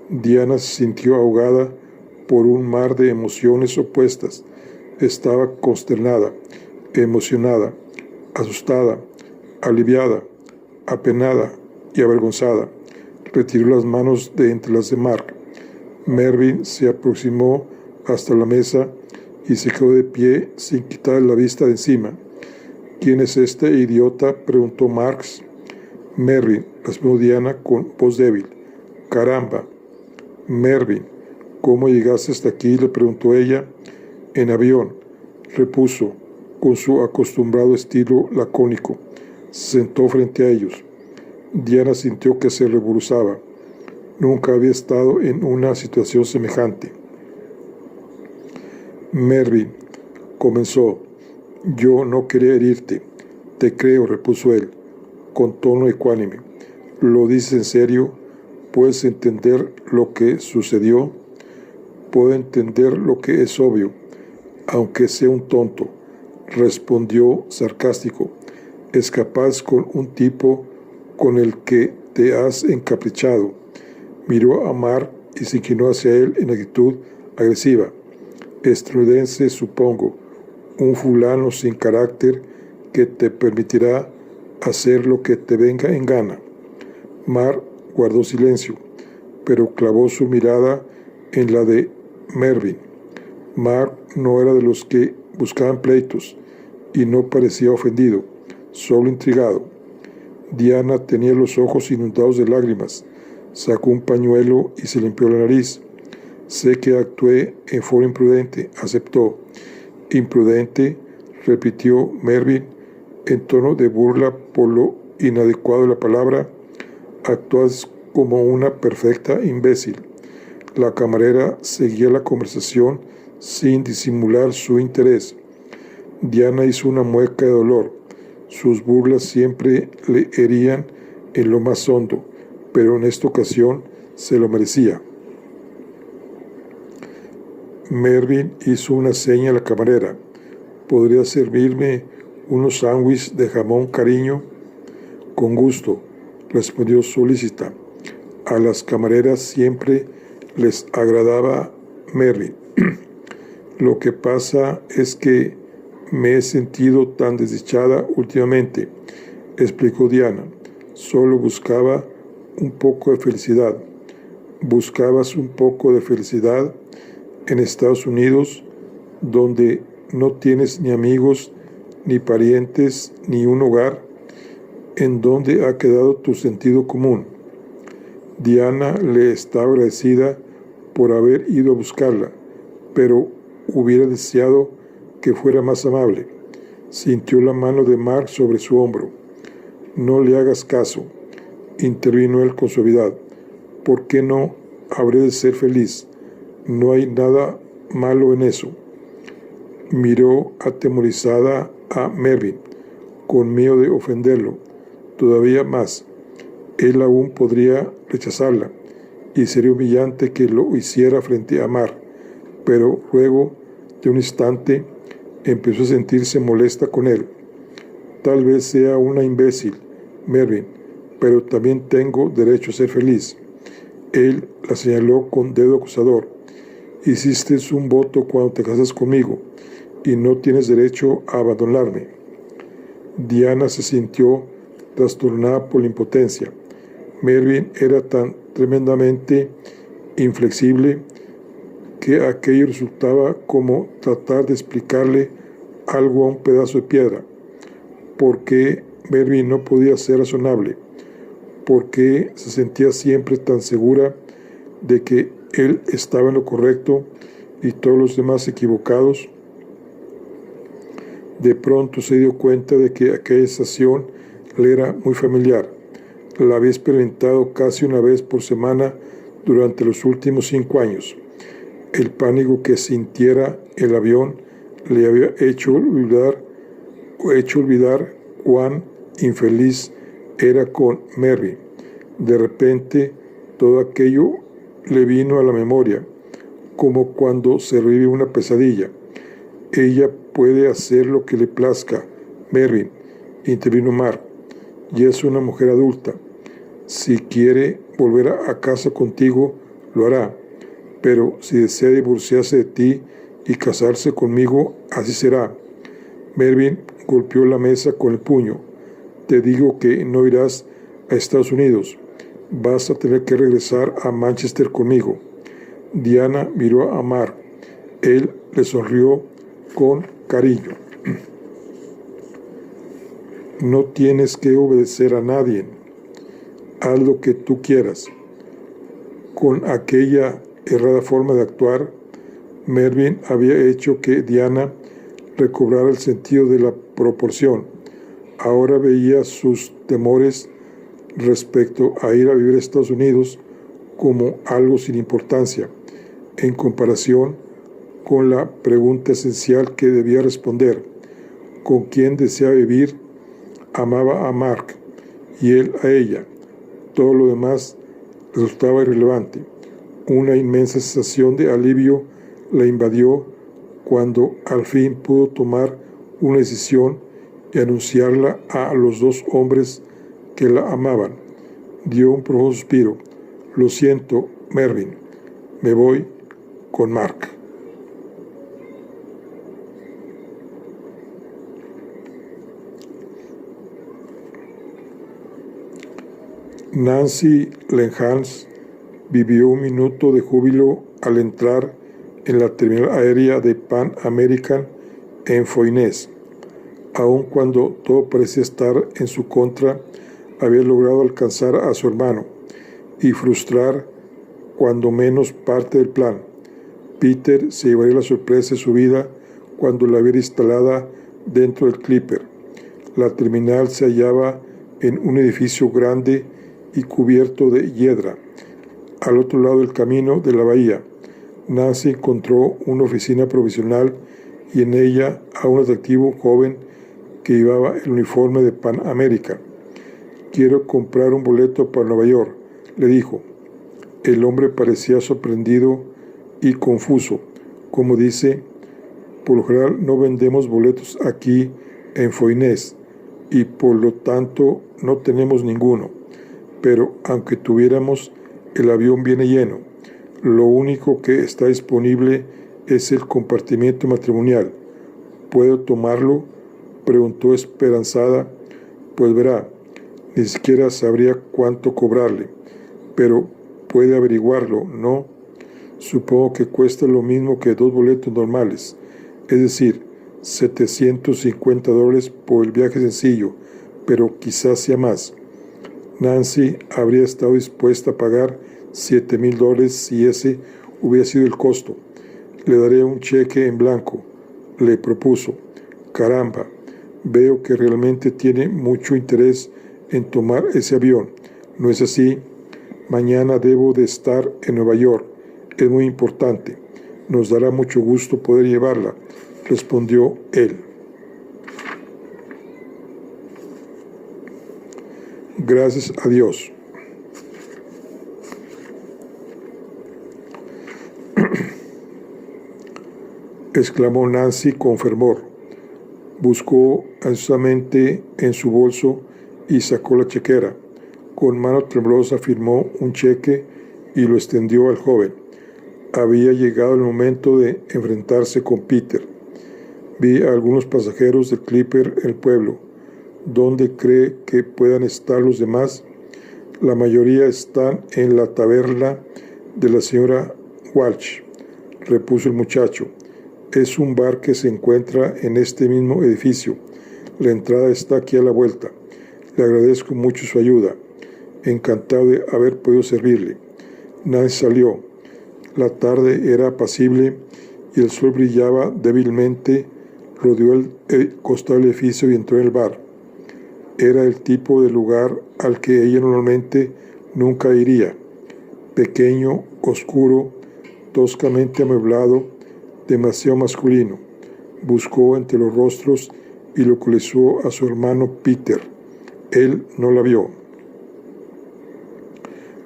Speaker 1: Diana se sintió ahogada por un mar de emociones opuestas. Estaba consternada, emocionada, asustada, aliviada, apenada y avergonzada. Retiró las manos de entre las de Mark. Mervyn se aproximó hasta la mesa y se quedó de pie sin quitar la vista de encima. ¿Quién es este idiota?, preguntó Marx. Mervyn, respondió Diana con voz débil. Caramba. Mervyn, ¿cómo llegaste hasta aquí?, le preguntó ella. En avión, repuso, con su acostumbrado estilo lacónico. Se sentó frente a ellos. Diana sintió que se reboruzaba. Nunca había estado en una situación semejante. Mervyn, comenzó. Yo no quería herirte. Te creo, repuso él, con tono ecuánime. ¿Lo dices en serio? ¿Puedes entender lo que sucedió? Puedo entender lo que es obvio, aunque sea un tonto, respondió sarcástico. Es capaz con un tipo con el que te has encaprichado. Miró a Mark y se inclinó hacia él en actitud agresiva. Estrudense, supongo, un fulano sin carácter que te permitirá hacer lo que te venga en gana. Mark guardó silencio, pero clavó su mirada en la de Mervyn. Mark no era de los que buscaban pleitos y no parecía ofendido, solo intrigado. Diana tenía los ojos inundados de lágrimas. Sacó un pañuelo y se limpió la nariz. Sé que actué en forma imprudente, aceptó. Imprudente, repitió Mervyn en tono de burla por lo inadecuado de la palabra. Actúas como una perfecta imbécil. La camarera seguía la conversación sin disimular su interés. Diana hizo una mueca de dolor. Sus burlas siempre le herían en lo más hondo, pero en esta ocasión se lo merecía. Mervyn hizo una seña a la camarera. ¿Podría servirme unos sándwiches de jamón, cariño? Con gusto, respondió solícita. A las camareras siempre les agradaba Mervyn. Lo que pasa es que me he sentido tan desdichada últimamente, explicó Diana. Solo buscaba un poco de felicidad. ¿Buscabas un poco de felicidad en Estados Unidos, donde no tienes ni amigos, ni parientes, ni un hogar? ¿En dónde ha quedado tu sentido común? Diana le estaba agradecida por haber ido a buscarla, pero hubiera deseado que fuera más amable. Sintió la mano de Mark sobre su hombro. No le hagas caso, intervino él con suavidad. ¿Por qué no habré de ser feliz? No hay nada malo en eso. Miró atemorizada a Mervyn, con miedo de ofenderlo. Todavía más, él aún podría rechazarla, y sería humillante que lo hiciera frente a Mark, pero luego, de un instante, empezó a sentirse molesta con él. Tal vez sea una imbécil, Mervyn, pero también tengo derecho a ser feliz. Él la señaló con dedo acusador. Hiciste un voto cuando te casas conmigo, y no tienes derecho a abandonarme. Diana se sintió trastornada por la impotencia. Mervyn era tan tremendamente inflexible que aquello resultaba como tratar de explicarle algo a un pedazo de piedra. ¿Por qué Mervyn no podía ser razonable? ¿Por qué se sentía siempre tan segura de que él estaba en lo correcto y todos los demás equivocados? De pronto se dio cuenta de que aquella sensación le era muy familiar. La había experimentado casi una vez por semana durante los últimos 5 años. El pánico que sintiera el avión le había hecho olvidar cuán infeliz era con Mervyn. De repente, Todo aquello le vino a la memoria, como cuando se revive una pesadilla. Ella puede hacer lo que le plazca, Mervyn, intervino Mark. Ya es una mujer adulta. Si quiere volver a casa contigo, lo hará. Pero si desea divorciarse de ti y casarse conmigo, así será. Mervyn golpeó la mesa con el puño. Te digo que no irás a Estados Unidos. Vas a tener que regresar a Manchester conmigo. Diana miró a Mark. Él le sonrió con cariño. No tienes que obedecer a nadie. Haz lo que tú quieras. Con aquella errada forma de actuar, Mervyn había hecho que Diana recobrara el sentido de la proporción. Ahora veía sus temores respecto a ir a vivir a Estados Unidos como algo sin importancia, en comparación con la pregunta esencial que debía responder: ¿con quién deseaba vivir? Amaba a Mark y él a ella. Todo lo demás resultaba irrelevante. Una inmensa sensación de alivio la invadió cuando al fin pudo tomar una decisión y anunciarla a los dos hombres que la amaban. Dio un profundo suspiro. Lo siento, Mervyn. Me voy con Mark. Nancy Lenhans vivió un minuto de júbilo al entrar en la terminal aérea de Pan American en Foynes. Aun cuando todo parecía estar en su contra, había logrado alcanzar a su hermano y frustrar cuando menos parte del plan. Peter se llevaría la sorpresa de su vida cuando la viera instalada dentro del Clipper. La terminal se hallaba en un edificio grande y cubierto de hiedra. Al otro lado del camino de la bahía, Nancy encontró una oficina provisional y en ella a un atractivo joven que llevaba el uniforme de Pan American. Quiero comprar un boleto para Nueva York, le dijo. El hombre parecía sorprendido y confuso. Como dice, por lo general no vendemos boletos aquí en Foynes y por lo tanto no tenemos ninguno. Pero aunque tuviéramos, el avión viene lleno. Lo único que está disponible es el compartimiento matrimonial. ¿Puedo tomarlo?, preguntó esperanzada. Pues verá, ni siquiera sabría cuánto cobrarle, pero puede averiguarlo, ¿no? Supongo que cuesta lo mismo que 2 boletos normales, es decir, $750 por el viaje sencillo, pero quizás sea más. Nancy habría estado dispuesta a pagar $7,000 si ese hubiera sido el costo. Le daré un cheque en blanco, le propuso. Caramba, veo que realmente tiene mucho interés en tomar ese avión, ¿no es así? Mañana debo de estar en Nueva York. Es muy importante. Nos dará mucho gusto poder llevarla, respondió él. Gracias a Dios. Exclamó Nancy con fervor. Buscó ansiosamente en su bolso y sacó la chequera. Con mano temblorosa firmó un cheque y lo extendió al joven. Había llegado el momento de enfrentarse con Peter. Vi a algunos pasajeros del Clipper en el pueblo. ¿Dónde cree que puedan estar los demás? La mayoría están en la taberna de la señora Walsh, repuso el muchacho. Es un bar que se encuentra en este mismo edificio. La entrada está aquí a la vuelta. Le agradezco mucho su ayuda. Encantado de haber podido servirle. Nancy salió. La tarde era apacible y el sol brillaba débilmente. Rodeó el costado del edificio y entró en el bar. Era el tipo de lugar al que ella normalmente nunca iría. Pequeño, oscuro, toscamente amueblado, demasiado masculino. Buscó entre los rostros y localizó a su hermano Peter. Él no la vio.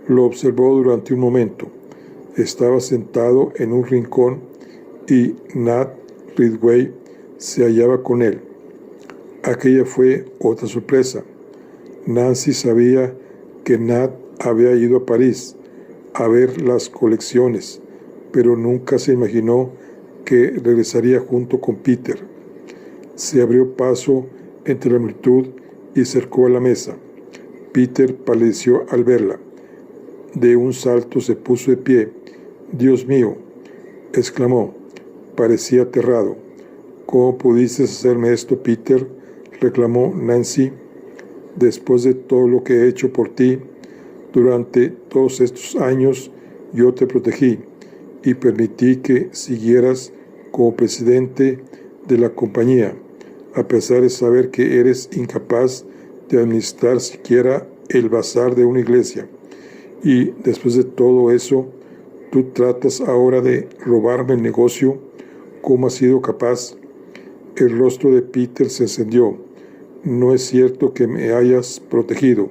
Speaker 1: Lo observó durante un momento. Estaba sentado en un rincón y Nat Ridgway se hallaba con él. Aquella fue otra sorpresa. Nancy sabía que Nat había ido a París a ver las colecciones, pero nunca se imaginó que regresaría junto con Peter. Se abrió paso entre la multitud y cercó a la mesa. Peter palideció al verla. De un salto se puso de pie. «Dios mío», exclamó. Parecía aterrado. «¿Cómo pudiste hacerme esto, Peter?», reclamó Nancy. «Después de todo lo que he hecho por ti, durante todos estos años yo te protegí y permití que siguieras como presidente de la compañía, a pesar de saber que eres incapaz de administrar siquiera el bazar de una iglesia. Y después de todo eso, tú tratas ahora de robarme el negocio. ¿Cómo has sido capaz?». El rostro de Peter se encendió. «No es cierto que me hayas protegido.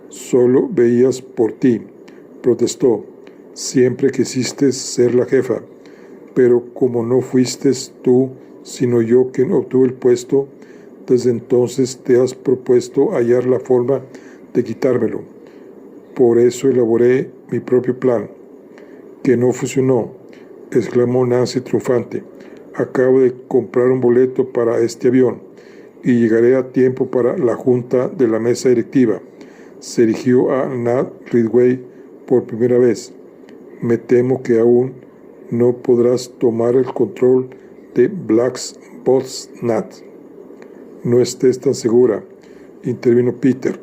Speaker 1: Solo veías por ti», protestó. «Siempre quisiste ser la jefa, pero como no fuiste tú, sino yo quien obtuve el puesto, desde entonces te has propuesto hallar la forma de quitármelo. Por eso elaboré mi propio plan». «Que no funcionó», exclamó Nancy triunfante. «Acabo de comprar un boleto para este avión y llegaré a tiempo para la junta de la mesa directiva». Se dirigió a Nat Ridgway por primera vez. «Me temo que aún no podrás tomar el control de Black Box, Nat». «No estés tan segura», intervino Peter.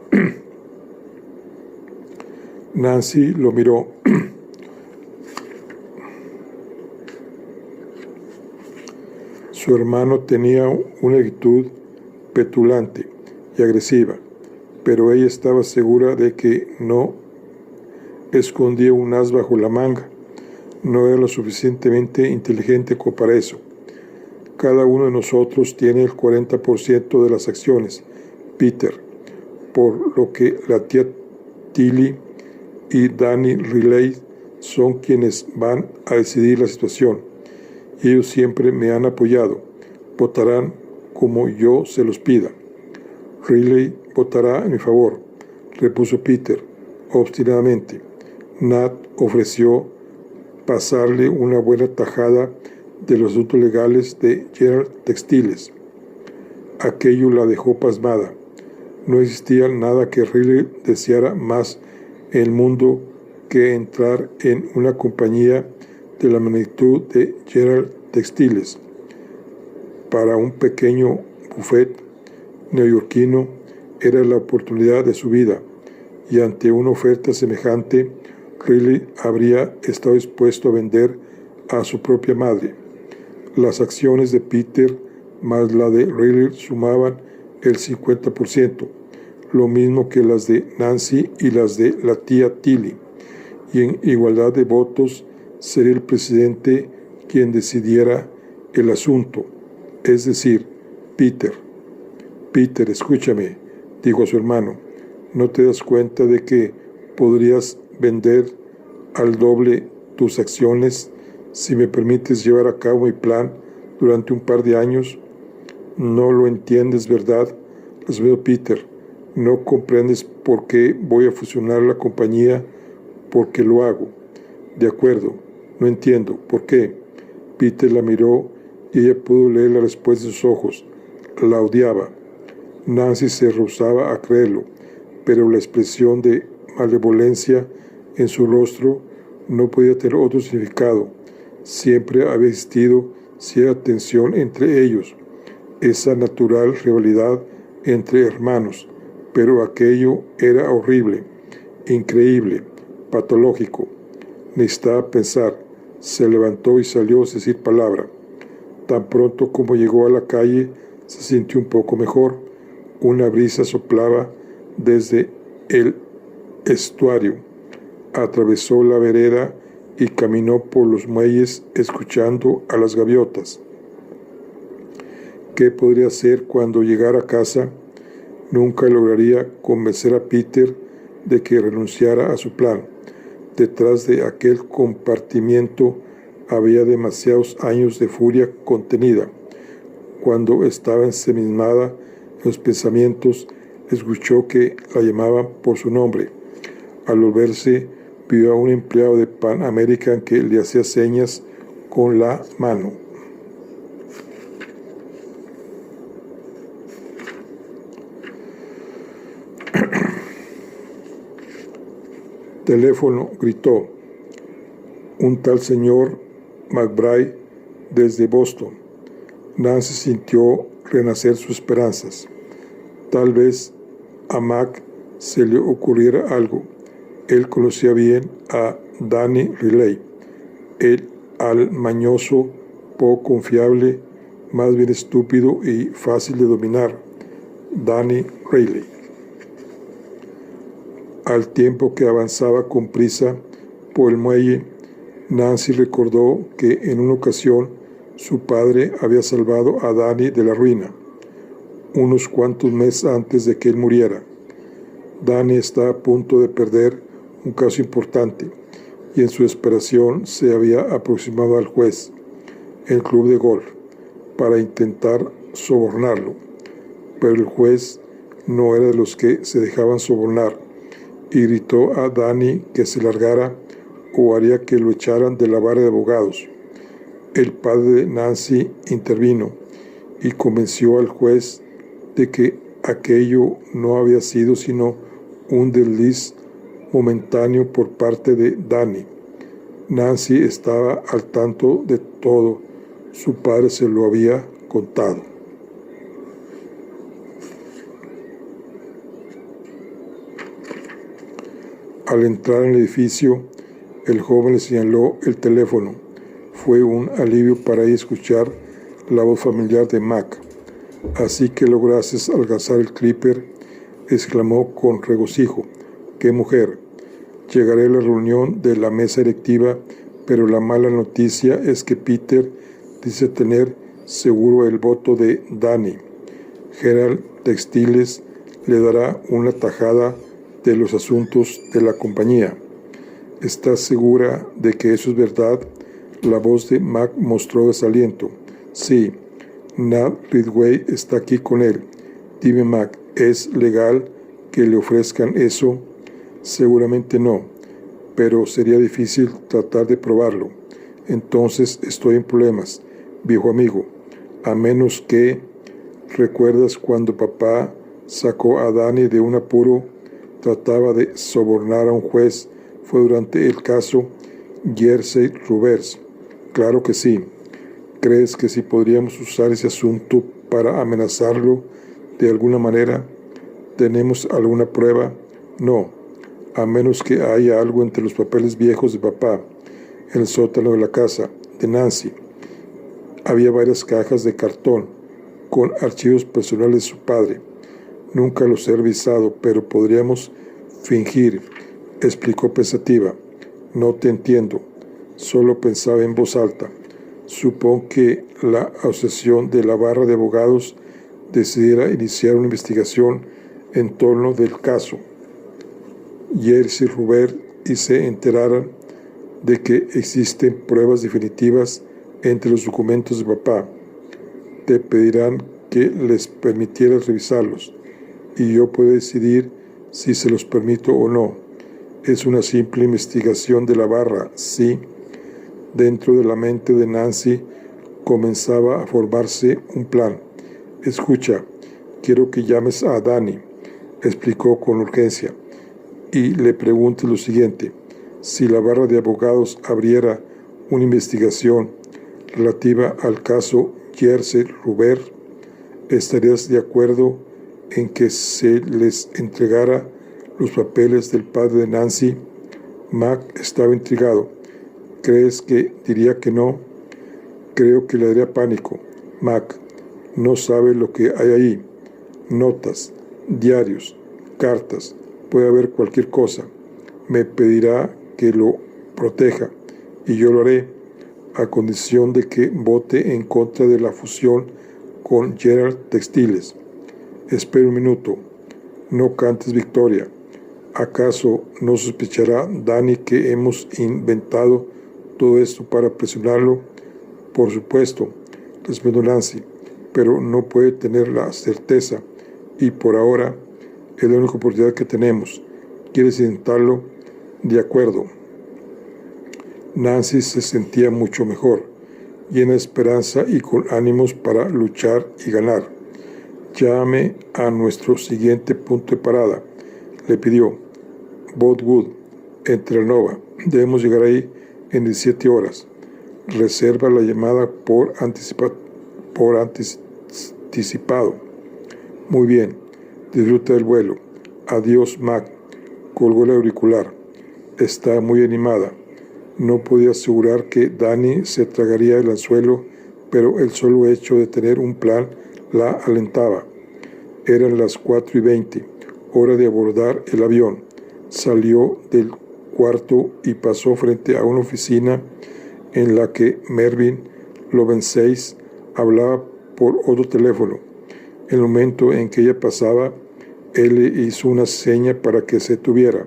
Speaker 1: Nancy lo miró. Su hermano tenía una actitud petulante y agresiva, pero ella estaba segura de que no escondía un as bajo la manga. No era lo suficientemente inteligente como para eso. «Cada uno de nosotros tiene el 40% de las acciones, Peter, por lo que la tía Tilly y Danny Riley son quienes van a decidir la situación. Ellos siempre me han apoyado. Votarán como yo se los pida». «Riley votará en mi favor», repuso Peter obstinadamente. Nat ofreció pasarle una buena tajada de los asuntos legales de General Textiles. Aquello la dejó pasmada. No existía nada que Riley deseara más en el mundo que entrar en una compañía de la magnitud de General Textiles. Para un pequeño buffet neoyorquino era la oportunidad de su vida, y ante una oferta semejante, Riley habría estado dispuesto a vender a su propia madre. Las acciones de Peter más la de Riley sumaban el 50%, lo mismo que las de Nancy y las de la tía Tilly, y en igualdad de votos sería el presidente quien decidiera el asunto, es decir, Peter. «Peter, escúchame», dijo a su hermano. «¿No te das cuenta de que podrías vender al doble tus acciones si me permites llevar a cabo mi plan durante un par de años?» «No lo entiendes, ¿verdad?», respondió Peter. «No comprendes por qué voy a fusionar la compañía, porque lo hago». «De acuerdo, no entiendo. ¿Por qué?». Peter la miró y ella pudo leer la respuesta en sus ojos. La odiaba. Nancy se rehusaba a creerlo, pero la expresión de malevolencia en su rostro no podía tener otro significado. Siempre había existido cierta tensión entre ellos, esa natural rivalidad entre hermanos, pero aquello era horrible, increíble, patológico. Necesitaba pensar. Se levantó y salió sin decir palabra. Tan pronto como llegó a la calle, se sintió un poco mejor. Una brisa soplaba desde el estuario. Atravesó la vereda y caminó por los muelles escuchando a las gaviotas. ¿Qué podría hacer cuando llegara a casa? Nunca lograría convencer a Peter de que renunciara a su plan. Detrás de aquel compartimiento había demasiados años de furia contenida. Cuando estaba ensimismada en los pensamientos, escuchó que la llamaban por su nombre. Al volverse, vio a un empleado de Pan American que le hacía señas con la mano. Teléfono, gritó. Un tal señor McBride desde Boston. Nancy sintió renacer sus esperanzas. Tal vez a Mac se le ocurriera algo. Él conocía bien a Danny Riley, el mañoso, poco confiable, más bien estúpido y fácil de dominar. Danny Riley. Al tiempo que avanzaba con prisa por el muelle, Nancy recordó que en una ocasión su padre había salvado a Danny de la ruina, unos cuantos meses antes de que él muriera. Danny estaba a punto de perder un caso importante y en su desesperación se había aproximado al juez, el club de golf, para intentar sobornarlo. Pero el juez no era de los que se dejaban sobornar y gritó a Danny que se largara o haría que lo echaran de la barra de abogados. El padre de Nancy intervino y convenció al juez de que aquello no había sido sino un desliz momentáneo por parte de Danny. Nancy estaba al tanto de todo. Su padre se lo había contado. Al entrar en el edificio, el joven le señaló el teléfono. Fue un alivio para ella escuchar la voz familiar de Mac. Así que lograste alcanzar el clipper, exclamó con regocijo. ¡Qué mujer! Llegaré a la reunión de la mesa directiva, pero la mala noticia es que Peter dice tener seguro el voto de Danny. General Textiles le dará una tajada de los asuntos de la compañía. ¿Estás segura de que eso es verdad? La voz de Mac mostró desaliento. Sí, Nat Ridgway está aquí con él. Dime, Mac, ¿es legal que le ofrezcan eso? Seguramente no, pero sería difícil tratar de probarlo. Entonces estoy en problemas, viejo amigo. A menos que... ¿Recuerdas cuando papá sacó a Danny de un apuro? Trataba de sobornar a un juez. Fue durante el caso Jersey Rubers. Claro que sí. ¿Crees que si podríamos usar ese asunto para amenazarlo de alguna manera? ¿Tenemos alguna prueba? No, a menos que haya algo entre los papeles viejos de papá, en el sótano de la casa de Nancy. Había varias cajas de cartón con archivos personales de su padre. Nunca los he revisado, pero podríamos fingir, explicó pensativa. No te entiendo. Solo pensaba en voz alta. Supongo que la asociación de la barra de abogados decidiera iniciar una investigación en torno del caso. Jersey Rubert y se enteraran de que existen pruebas definitivas entre los documentos de papá. Te pedirán que les permitieras revisarlos y yo puedo decidir si se los permito o no. Es una simple investigación de la barra, sí. Dentro de la mente de Nancy comenzaba a formarse un plan. Escucha, quiero que llames a Danny, explicó con urgencia, y le preguntes lo siguiente. Si la barra de abogados abriera una investigación relativa al caso Jersey Rubert, ¿estarías de acuerdo en que se les entregara los papeles del padre de Nancy? Mac estaba intrigado. ¿Crees que diría que no? Creo que le daría pánico. Mac no sabe lo que hay ahí. Notas, diarios, cartas, puede haber cualquier cosa. Me pedirá que lo proteja y yo lo haré a condición de que vote en contra de la fusión con General Textiles. Espera un minuto. No cantes victoria. ¿Acaso no sospechará Danny que hemos inventado todo esto para presionarlo? Por supuesto, respondió Nancy, pero no puede tener la certeza y por ahora es la única oportunidad que tenemos. ¿Quieres intentarlo? De acuerdo. Nancy se sentía mucho mejor, llena de esperanza y con ánimos para luchar y ganar. Llame a nuestro siguiente punto de parada, le pidió. Boatwood, en Terranova. Debemos llegar ahí en 17 horas. Reserva la llamada por anticipado. Muy bien. Disfruta del vuelo. Adiós, Mac. Colgó el auricular. Está muy animada. No podía asegurar que Danny se tragaría el anzuelo, pero el solo hecho de tener un plan la alentaba. Eran las 4:20, hora de abordar el avión. Salió del cuarto y pasó frente a una oficina en la que Mervyn Lovenseis hablaba por otro teléfono. En el momento en que ella pasaba, él le hizo una seña para que se detuviera.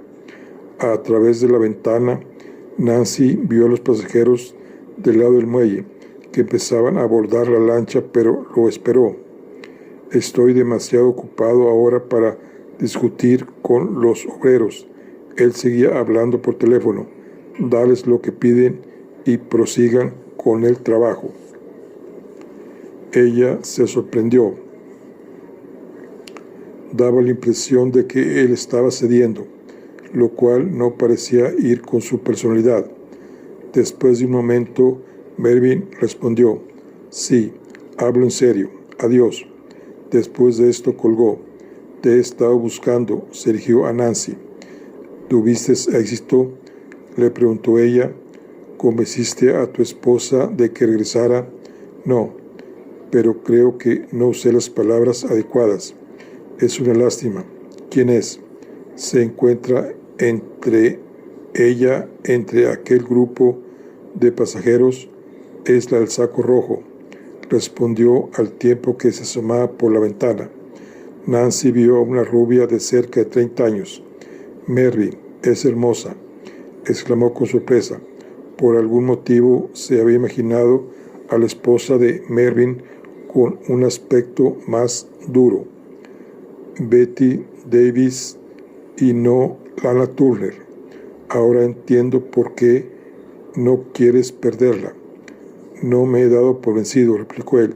Speaker 1: A través de la ventana, Nancy vio a los pasajeros del lado del muelle, que empezaban a abordar la lancha, pero lo esperó. Estoy demasiado ocupado ahora para discutir con los obreros. Él seguía hablando por teléfono. Dales lo que piden y prosigan con el trabajo. Ella se sorprendió. Daba la impresión de que él estaba cediendo, lo cual no parecía ir con su personalidad. Después de un momento, Mervyn respondió, sí, hablo en serio, adiós. Después de esto colgó. Te he estado buscando, se dirigió a Nancy. ¿Tuviste éxito?, le preguntó ella. ¿Convenciste a tu esposa de que regresara? No, pero creo que no usé las palabras adecuadas. Es una lástima. ¿Quién es? Se encuentra entre aquel grupo de pasajeros. Es la del saco rojo, respondió al tiempo que se asomaba por la ventana. Nancy vio a una rubia de cerca de 30 años. Mervyn, es hermosa, exclamó con sorpresa. Por algún motivo se había imaginado a la esposa de Mervyn con un aspecto más duro. Betty Davis y no Lana Turner. Ahora entiendo por qué no quieres perderla. No me he dado por vencido, replicó él.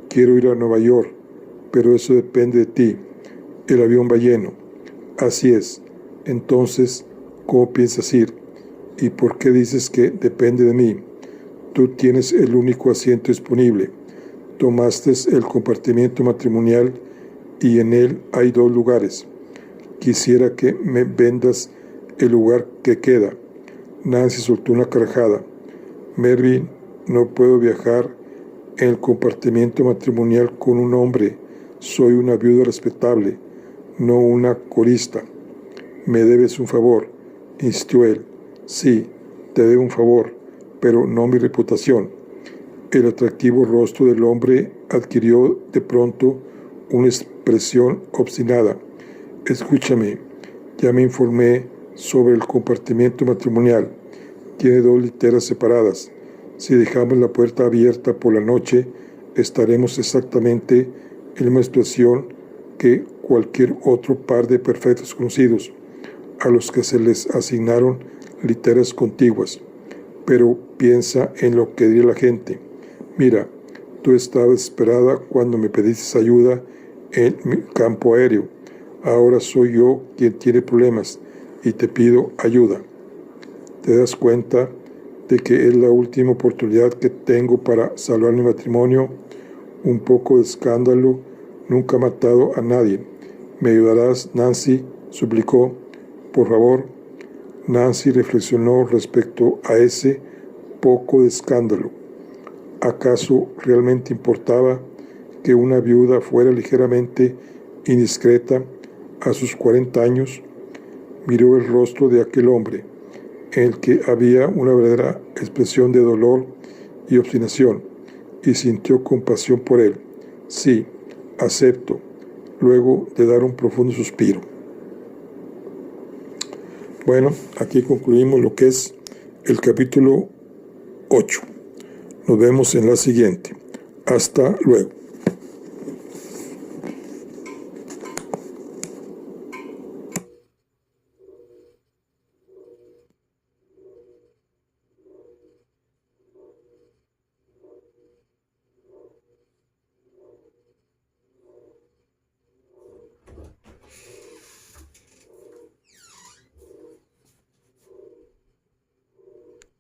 Speaker 1: Quiero ir a Nueva York, pero eso depende de ti. El avión va lleno. Así es. Entonces, ¿cómo piensas ir? ¿Y por qué dices que depende de mí? Tú tienes el único asiento disponible. Tomaste el compartimiento matrimonial y en él hay 2 lugares. Quisiera que me vendas el lugar que queda. Nancy soltó una carcajada. Mervyn, no puedo viajar en el compartimiento matrimonial con un hombre. Soy una viuda respetable, no una corista. Me debes un favor, insistió él. Sí, te debo un favor, pero no mi reputación. El atractivo rostro del hombre adquirió de pronto una expresión obstinada. Escúchame, ya me informé sobre el compartimiento matrimonial. Tiene 2 literas separadas. Si dejamos la puerta abierta por la noche, estaremos exactamente en la misma situación que cualquier otro par de perfectos conocidos, a los que se les asignaron literas contiguas. Pero piensa en lo que diría la gente. Mira, tú estabas desesperada cuando me pediste ayuda en mi campo aéreo. Ahora soy yo quien tiene problemas y te pido ayuda. ¿Te das cuenta de que es la última oportunidad que tengo para salvar mi matrimonio? Un poco de escándalo nunca ha matado a nadie. ¿Me ayudarás, Nancy?, suplicó. Por favor. Nancy reflexionó respecto a ese poco de escándalo. ¿Acaso realmente importaba que una viuda fuera ligeramente indiscreta a sus 40 años? Miró el rostro de aquel hombre, en el que había una verdadera expresión de dolor y obstinación, y sintió compasión por él. Sí, acepto, luego de dar un profundo suspiro. Bueno, aquí concluimos lo que es el capítulo 8. Nos vemos en la siguiente. Hasta luego.